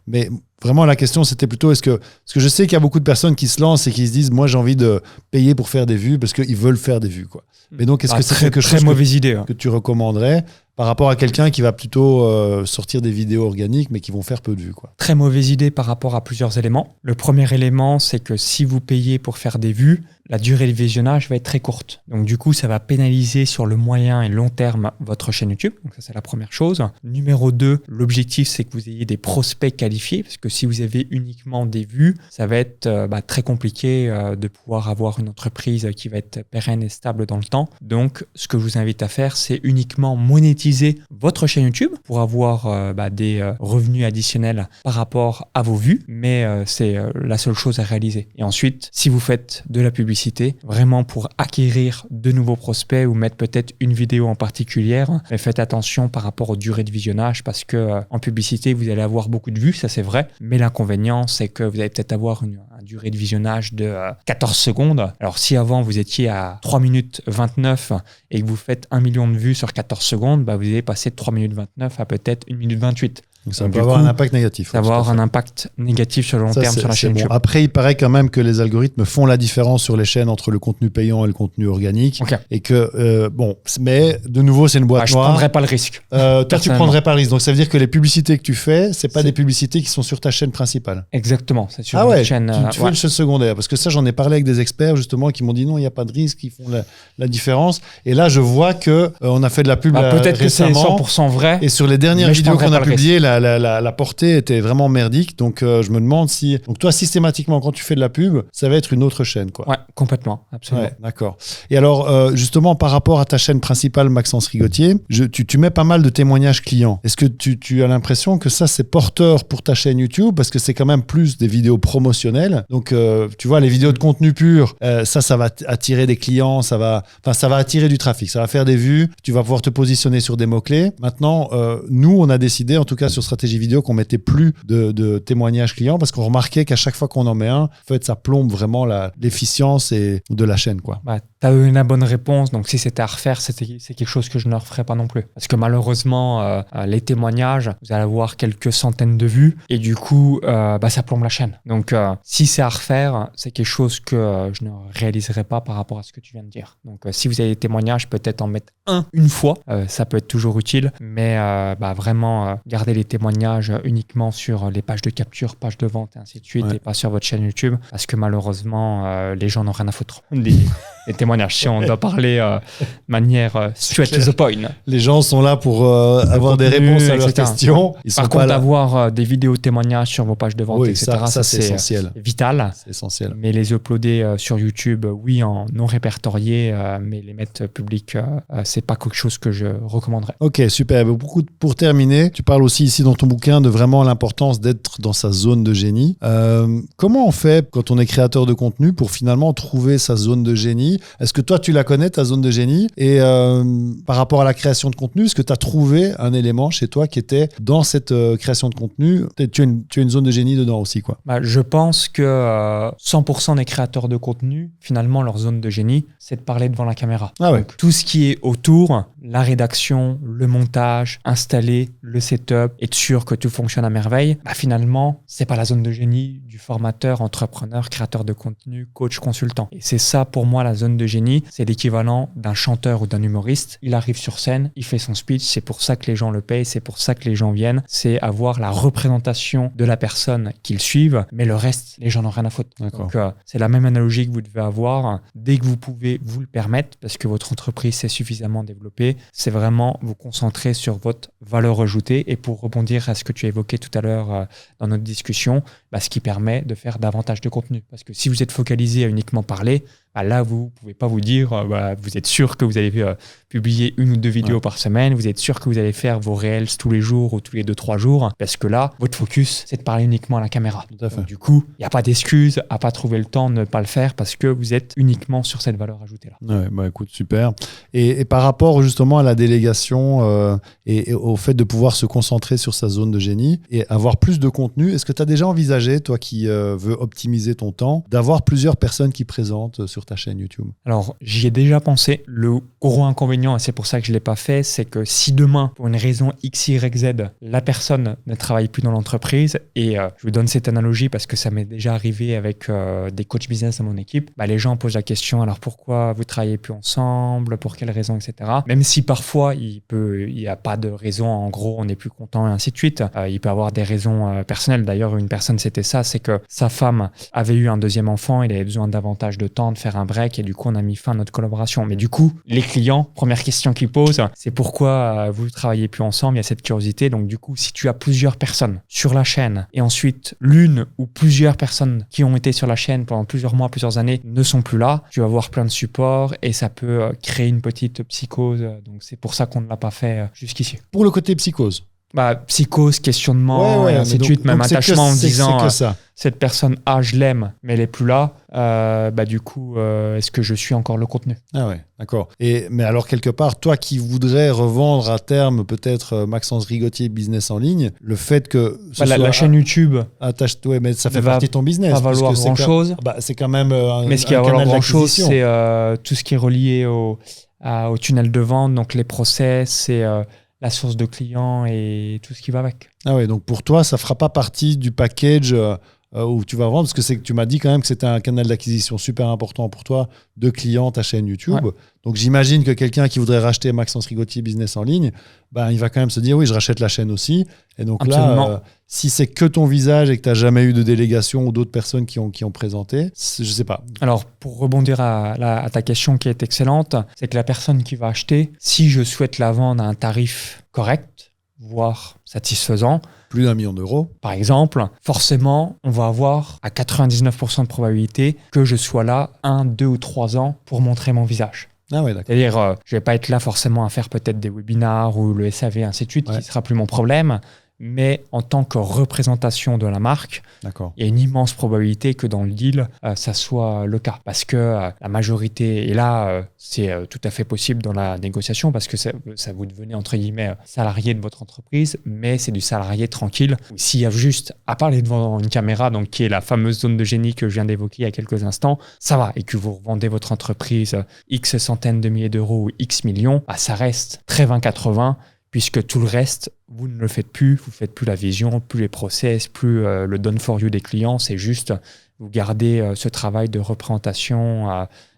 S2: Mais vraiment, la question, c'était plutôt parce que je sais qu'il y a beaucoup de personnes qui se lancent et qui se disent, moi, j'ai envie de payer pour faire des vues parce qu'ils veulent faire des vues, quoi. Mais donc, est-ce que c'est quelque chose que tu recommanderais par rapport à quelqu'un qui va plutôt sortir des vidéos organiques mais qui vont faire peu de vues, quoi?
S1: Très mauvaise idée par rapport à plusieurs éléments. Le premier élément, c'est que si vous payez pour faire des vues, la durée de visionnage va être très courte. Donc du coup, ça va pénaliser sur le moyen et long terme votre chaîne YouTube. Donc ça, c'est la première chose. Numéro 2, l'objectif, c'est que vous ayez des prospects qualifiés parce que si vous avez uniquement des vues, ça va être très compliqué de pouvoir avoir une entreprise qui va être pérenne et stable dans le temps. Donc, ce que je vous invite à faire, c'est uniquement monétiser votre chaîne YouTube pour avoir des revenus additionnels par rapport à vos vues, mais c'est la seule chose à réaliser. Et ensuite, si vous faites de la publicité, vraiment pour acquérir de nouveaux prospects ou mettre peut-être une vidéo en particulier, mais faites attention par rapport aux durées de visionnage parce que en publicité, vous allez avoir beaucoup de vues, ça c'est vrai, mais l'inconvénient, c'est que vous allez peut-être avoir une durée de visionnage de 14 secondes. Alors si avant vous étiez à 3 minutes 29 et que vous faites 1 million de vues sur 14 secondes, vous allez passer de 3 minutes 29 à peut-être 1 minute 28.
S2: Donc ça peut avoir un impact négatif.
S1: Ça va avoir un impact négatif sur le long terme sur la chaîne YouTube.
S2: Après, il paraît quand même que les algorithmes font la différence sur les chaînes entre le contenu payant et le contenu organique.
S1: Okay.
S2: Et que, mais de nouveau, c'est une boîte noire.
S1: Je ne prendrais pas le risque.
S2: Toi, tu ne prendrais pas le risque. Donc ça veut dire que les publicités que tu fais, ce n'est pas des publicités qui sont sur ta chaîne principale.
S1: Exactement. C'est sur une chaîne.
S2: Tu fais une chaîne secondaire. Parce que ça, j'en ai parlé avec des experts justement qui m'ont dit non, il n'y a pas de risque, ils font la différence. Et là, je vois qu'on a fait de la pub
S1: peut-être
S2: récemment.
S1: Que c'est 100% vrai.
S2: Et sur les dernières vidéos qu'on a publiées, la portée était vraiment merdique. Donc, je me demande si... Donc, toi, systématiquement, quand tu fais de la pub, ça va être une autre chaîne, quoi.
S1: Ouais, complètement. Absolument.
S2: Ouais, d'accord. Et alors, justement, par rapport à ta chaîne principale, Maxence Rigotier, tu mets pas mal de témoignages clients. Est-ce que tu as l'impression que ça, c'est porteur pour ta chaîne YouTube? Parce que c'est quand même plus des vidéos promotionnelles. Donc, tu vois, les vidéos de contenu pur, ça va attirer des clients, ça va attirer du trafic, ça va faire des vues, tu vas pouvoir te positionner sur des mots-clés. Maintenant, nous, on a décidé, en tout cas sur Stratégie Vidéo, qu'on mettait plus de témoignages clients parce qu'on remarquait qu'à chaque fois qu'on en met un, en fait, ça plombe vraiment l'efficience de la chaîne, quoi.
S1: Tu as eu la bonne réponse, donc si c'était à refaire, c'est quelque chose que je ne referais pas non plus. Parce que malheureusement, les témoignages, vous allez avoir quelques centaines de vues et du coup, ça plombe la chaîne. Donc, si c'est à refaire, c'est quelque chose que je ne réaliserai pas par rapport à ce que tu viens de dire. Donc, si vous avez des témoignages, peut-être en mettre une fois, ça peut être toujours utile, mais vraiment, garder les témoignages uniquement sur les pages de capture, pages de vente et ainsi de suite, et pas sur votre chaîne YouTube, parce que malheureusement, les gens n'ont rien à foutre. Les témoignages, si on doit parler de manière straight to the point.
S2: Les gens sont là pour avoir des réponses à leurs questions.
S1: Par contre, avoir des vidéos témoignages sur vos pages de vente, etc.,
S2: ça c'est essentiel.
S1: Vital.
S2: C'est essentiel.
S1: Mais les uploader sur YouTube, oui, en non répertorié, mais les mettre publics, c'est pas quelque chose que je recommanderais.
S2: Ok, super. Pour terminer, tu parles aussi ici dans ton bouquin de vraiment l'importance d'être dans sa zone de génie. Comment on fait quand on est créateur de contenu pour finalement trouver sa zone de génie? Est-ce que toi, tu la connais, ta zone de génie? Et par rapport à la création de contenu, est-ce que tu as trouvé un élément chez toi qui était dans cette création de contenu? Tu as une zone de génie dedans aussi, quoi.
S1: Je pense que 100% des créateurs de contenu, finalement, leur zone de génie, c'est de parler devant la caméra.
S2: Ah ouais.
S1: Donc, tout ce qui est autour, la rédaction, le montage, installer le setup, être sûr que tout fonctionne à merveille, finalement, c'est pas la zone de génie du formateur, entrepreneur, créateur de contenu, coach, consultant. Et c'est ça, pour moi, la zone zone de génie, c'est l'équivalent d'un chanteur ou d'un humoriste. Il arrive sur scène, il fait son speech, c'est pour ça que les gens le payent, c'est pour ça que les gens viennent, c'est avoir la représentation de la personne qu'ils suivent, mais le reste, les gens n'ont rien à foutre.
S2: D'accord.
S1: Donc, c'est la même analogie que vous devez avoir dès que vous pouvez vous le permettre, parce que votre entreprise s'est suffisamment développée, c'est vraiment vous concentrer sur votre valeur ajoutée. Et pour rebondir à ce que tu as évoqué tout à l'heure dans notre discussion, ce qui permet de faire davantage de contenu. Parce que si vous êtes focalisé à uniquement parler, là, vous ne pouvez pas vous dire, vous êtes sûr que vous allez publier 1 ou 2 vidéos par semaine, vous êtes sûr que vous allez faire vos Reels tous les jours ou tous les 2-3 jours, parce que là, votre focus, c'est de parler uniquement à la caméra.
S2: Tout à fait.
S1: Donc, du coup, il n'y a pas d'excuse à pas trouver le temps de ne pas le faire parce que vous êtes uniquement sur cette valeur ajoutée-là.
S2: Ouais, écoute, super. Et par rapport justement à la délégation et au fait de pouvoir se concentrer sur sa zone de génie et avoir plus de contenu, est-ce que tu as déjà envisagé, toi qui veux optimiser ton temps, d'avoir plusieurs personnes qui présentent sur ta chaîne YouTube?
S1: Alors, j'y ai déjà pensé. Le gros inconvénient, et c'est pour ça que je ne l'ai pas fait, c'est que si demain, pour une raison X, Y, Z, la personne ne travaille plus dans l'entreprise, et je vous donne cette analogie parce que ça m'est déjà arrivé avec des coachs business dans mon équipe, les gens posent la question, alors pourquoi vous ne travaillez plus ensemble, pour quelles raisons, etc. Même si parfois, il n'y a pas de raison, en gros, on n'est plus content et ainsi de suite. Il peut avoir des raisons personnelles. D'ailleurs, une personne, c'était ça, c'est que sa femme avait eu un deuxième enfant, il avait besoin davantage de temps, de faire un break, et du coup, on a mis fin à notre collaboration. Mais du coup, les clients, première question qu'ils posent, c'est pourquoi vous ne travaillez plus ensemble, il y a cette curiosité. Donc du coup, si tu as plusieurs personnes sur la chaîne, et ensuite l'une ou plusieurs personnes qui ont été sur la chaîne pendant plusieurs mois, plusieurs années, ne sont plus là, tu vas avoir plein de supports, et ça peut créer une petite psychose. Donc c'est pour ça qu'on ne l'a pas fait jusqu'ici.
S2: Pour le côté psychose.
S1: Psychose, questionnement, et ainsi de suite, même attachement en disant cette personne je l'aime, mais elle n'est plus là. Du coup, est-ce que je suis encore le contenu?
S2: Ah ouais, d'accord. Mais alors, quelque part, toi qui voudrais revendre à terme peut-être Maxence Rigotier Business en ligne, le fait que
S1: la chaîne YouTube
S2: mais ça fait partie de ton business.
S1: Pas valoir grand-chose.
S2: C'est quand même
S1: mais ce qui va valoir grand-chose, c'est tout ce qui est relié au tunnel de vente, donc les process et la source de clients et tout ce qui va avec.
S2: Ah ouais, donc pour toi, ça ne fera pas partie du package où tu vas vendre, parce que tu m'as dit quand même que c'était un canal d'acquisition super important pour toi, de clients, ta chaîne YouTube. Ouais. Donc j'imagine que quelqu'un qui voudrait racheter Maxence Rigotier Business en ligne, il va quand même se dire oui, je rachète la chaîne aussi. Et donc là, si c'est que ton visage et que tu n'as jamais eu de délégation ou d'autres personnes qui ont présenté, je ne sais pas.
S1: Alors pour rebondir à ta question qui est excellente, c'est que la personne qui va acheter, si je souhaite la vendre à un tarif correct, voire satisfaisant,
S2: plus d'1 million d'euros.
S1: Par exemple, forcément, on va avoir à 99% de probabilité que je sois là 1, 2 ou 3 ans pour montrer mon visage.
S2: Ah ouais, d'accord.
S1: C'est-à-dire, je ne vais pas être là forcément à faire peut-être des webinars ou le SAV, ainsi de suite, qui ne sera plus mon problème. Mais en tant que représentation de la marque, il y a une immense probabilité que dans le deal, ça soit le cas. Parce que la majorité, et là, c'est tout à fait possible dans la négociation, parce que ça vous devenez, entre guillemets, salarié de votre entreprise, mais c'est du salarié tranquille. S'il y a juste à parler devant une caméra, donc qui est la fameuse zone de génie que je viens d'évoquer il y a quelques instants, ça va. Et que vous revendez votre entreprise X centaines de milliers d'euros ou X millions, ça reste très 20-80, puisque tout le reste, vous ne le faites plus. Vous ne faites plus la vision, plus les process, plus le done for you des clients. C'est juste, vous gardez ce travail de représentation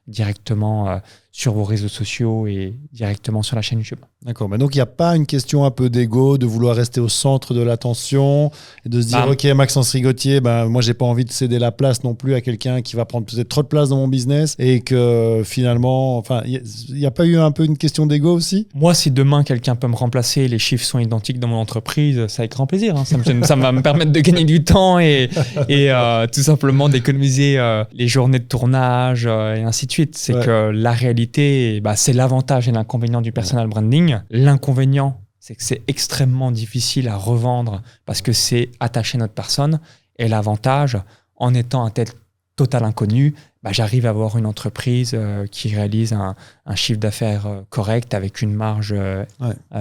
S1: directement sur vos réseaux sociaux et directement sur la chaîne YouTube.
S2: D'accord, mais donc il n'y a pas une question un peu d'ego, de vouloir rester au centre de l'attention et de se dire ok, Maxence Rigotier, moi j'ai pas envie de céder la place non plus à quelqu'un qui va prendre peut-être trop de place dans mon business et que finalement, il n'y a pas eu un peu une question d'ego aussi?
S1: Moi, si demain quelqu'un peut me remplacer, les chiffres sont identiques dans mon entreprise, c'est avec grand plaisir. Ça va me permettre de gagner du temps et tout simplement d'économiser les journées de tournage et ainsi de suite. C'est que la réalité, c'est l'avantage et l'inconvénient du personal branding. L'inconvénient, c'est que c'est extrêmement difficile à revendre parce que c'est attacher notre personne. Et l'avantage, en étant un tel total inconnu, j'arrive à avoir une entreprise qui réalise un un chiffre d'affaires correct avec une marge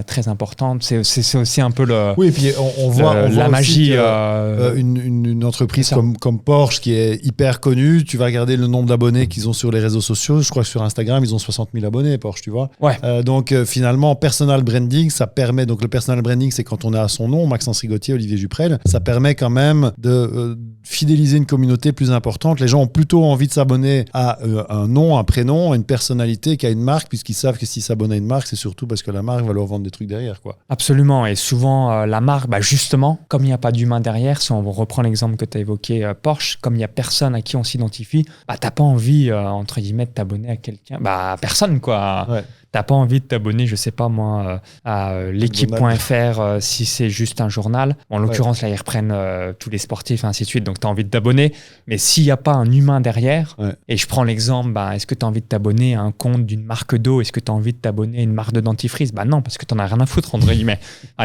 S1: très importante. C'est aussi un peu
S2: oui, et puis on voit
S1: la magie.
S2: Une entreprise comme Porsche qui est hyper connue, tu vas regarder le nombre d'abonnés qu'ils ont sur les réseaux sociaux. Je crois que sur Instagram, ils ont 60 000 abonnés, Porsche, tu vois.
S1: Ouais.
S2: Donc finalement, personal branding, ça permet. Donc le personal branding, c'est quand on est à son nom, Maxence Rigotier, Olivier Juprel, ça permet quand même de fidéliser une communauté plus importante. Les gens ont plutôt envie de s'abonner à un nom, un prénom, à une personnalité qu'à une marque, puisqu'ils savent que s'ils s'abonnent à une marque, c'est surtout parce que la marque va leur vendre des trucs derrière, quoi.
S1: Absolument. Et souvent, la marque, justement, comme il n'y a pas d'humain derrière, si on reprend l'exemple que tu as évoqué, Porsche, comme il n'y a personne à qui on s'identifie, t'as pas envie, entre guillemets, de t'abonner à quelqu'un. Personne, quoi.
S2: Ouais.
S1: T'as pas envie de t'abonner, je sais pas moi, à l'équipe.fr si c'est juste un journal. En l'occurrence, là, ils reprennent tous les sportifs et ainsi de suite, donc t'as envie de t'abonner. Mais s'il n'y a pas un humain derrière, et je prends l'exemple, est-ce que t'as envie de t'abonner à un compte d'une marque d'eau? Est-ce que t'as envie de t'abonner à une marque de dentifrice? Non, parce que t'en as rien à foutre, entre guillemets.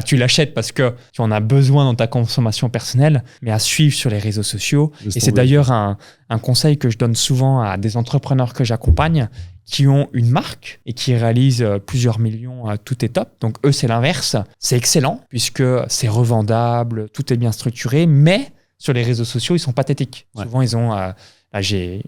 S1: Tu l'achètes parce que tu en as besoin dans ta consommation personnelle, mais à suivre sur les réseaux sociaux. Et c'est d'ailleurs un conseil que je donne souvent à des entrepreneurs que j'accompagne, qui ont une marque et qui réalisent plusieurs millions, tout est top. Donc eux, c'est l'inverse. C'est excellent puisque c'est revendable, tout est bien structuré, mais sur les réseaux sociaux, ils sont pathétiques. Souvent, ils ont... j'ai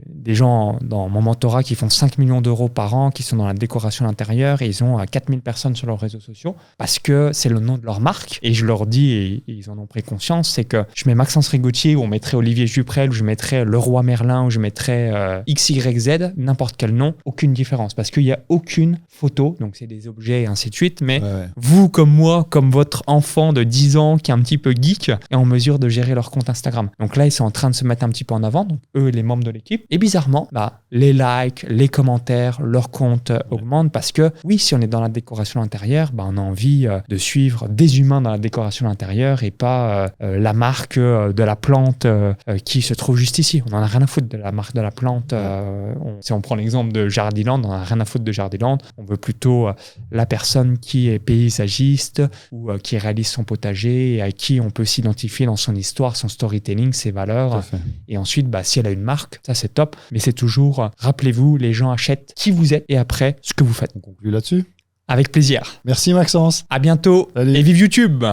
S1: des gens dans mon mentorat qui font 5 millions d'euros par an, qui sont dans la décoration d'intérieur, et ils ont 4000 personnes sur leurs réseaux sociaux parce que c'est le nom de leur marque. Et je leur dis, et ils en ont pris conscience, c'est que je mets Maxence Rigotier, ou on mettrait Olivier Juprel, ou je mettrais Leroy Merlin, ou je mettrais XYZ, n'importe quel nom, aucune différence parce qu'il n'y a aucune photo, donc c'est des objets et ainsi de suite, mais vous comme moi, comme votre enfant de 10 ans qui est un petit peu geek, est en mesure de gérer leur compte Instagram. Donc là, ils sont en train de se mettre un petit peu en avant, donc eux, les membres de l'équipe. Et bizarrement, les likes, les commentaires, leur compte augmentent parce que, oui, si on est dans la décoration intérieure, on a envie de suivre des humains dans la décoration intérieure et pas la marque de la plante qui se trouve juste ici. On en a rien à foutre de la marque de la plante. Si on prend l'exemple de Jardiland, on en a rien à foutre de Jardiland. On veut plutôt la personne qui est paysagiste ou qui réalise son potager et à qui on peut s'identifier dans son histoire, son storytelling, ses valeurs. Et ensuite, si elle a une marque, ça c'est top, mais c'est toujours, rappelez-vous, les gens achètent qui vous êtes et après ce que vous faites.
S2: On conclut là-dessus.
S1: Avec plaisir.
S2: Merci Maxence.
S1: À bientôt.
S2: Salut.
S1: Et vive YouTube.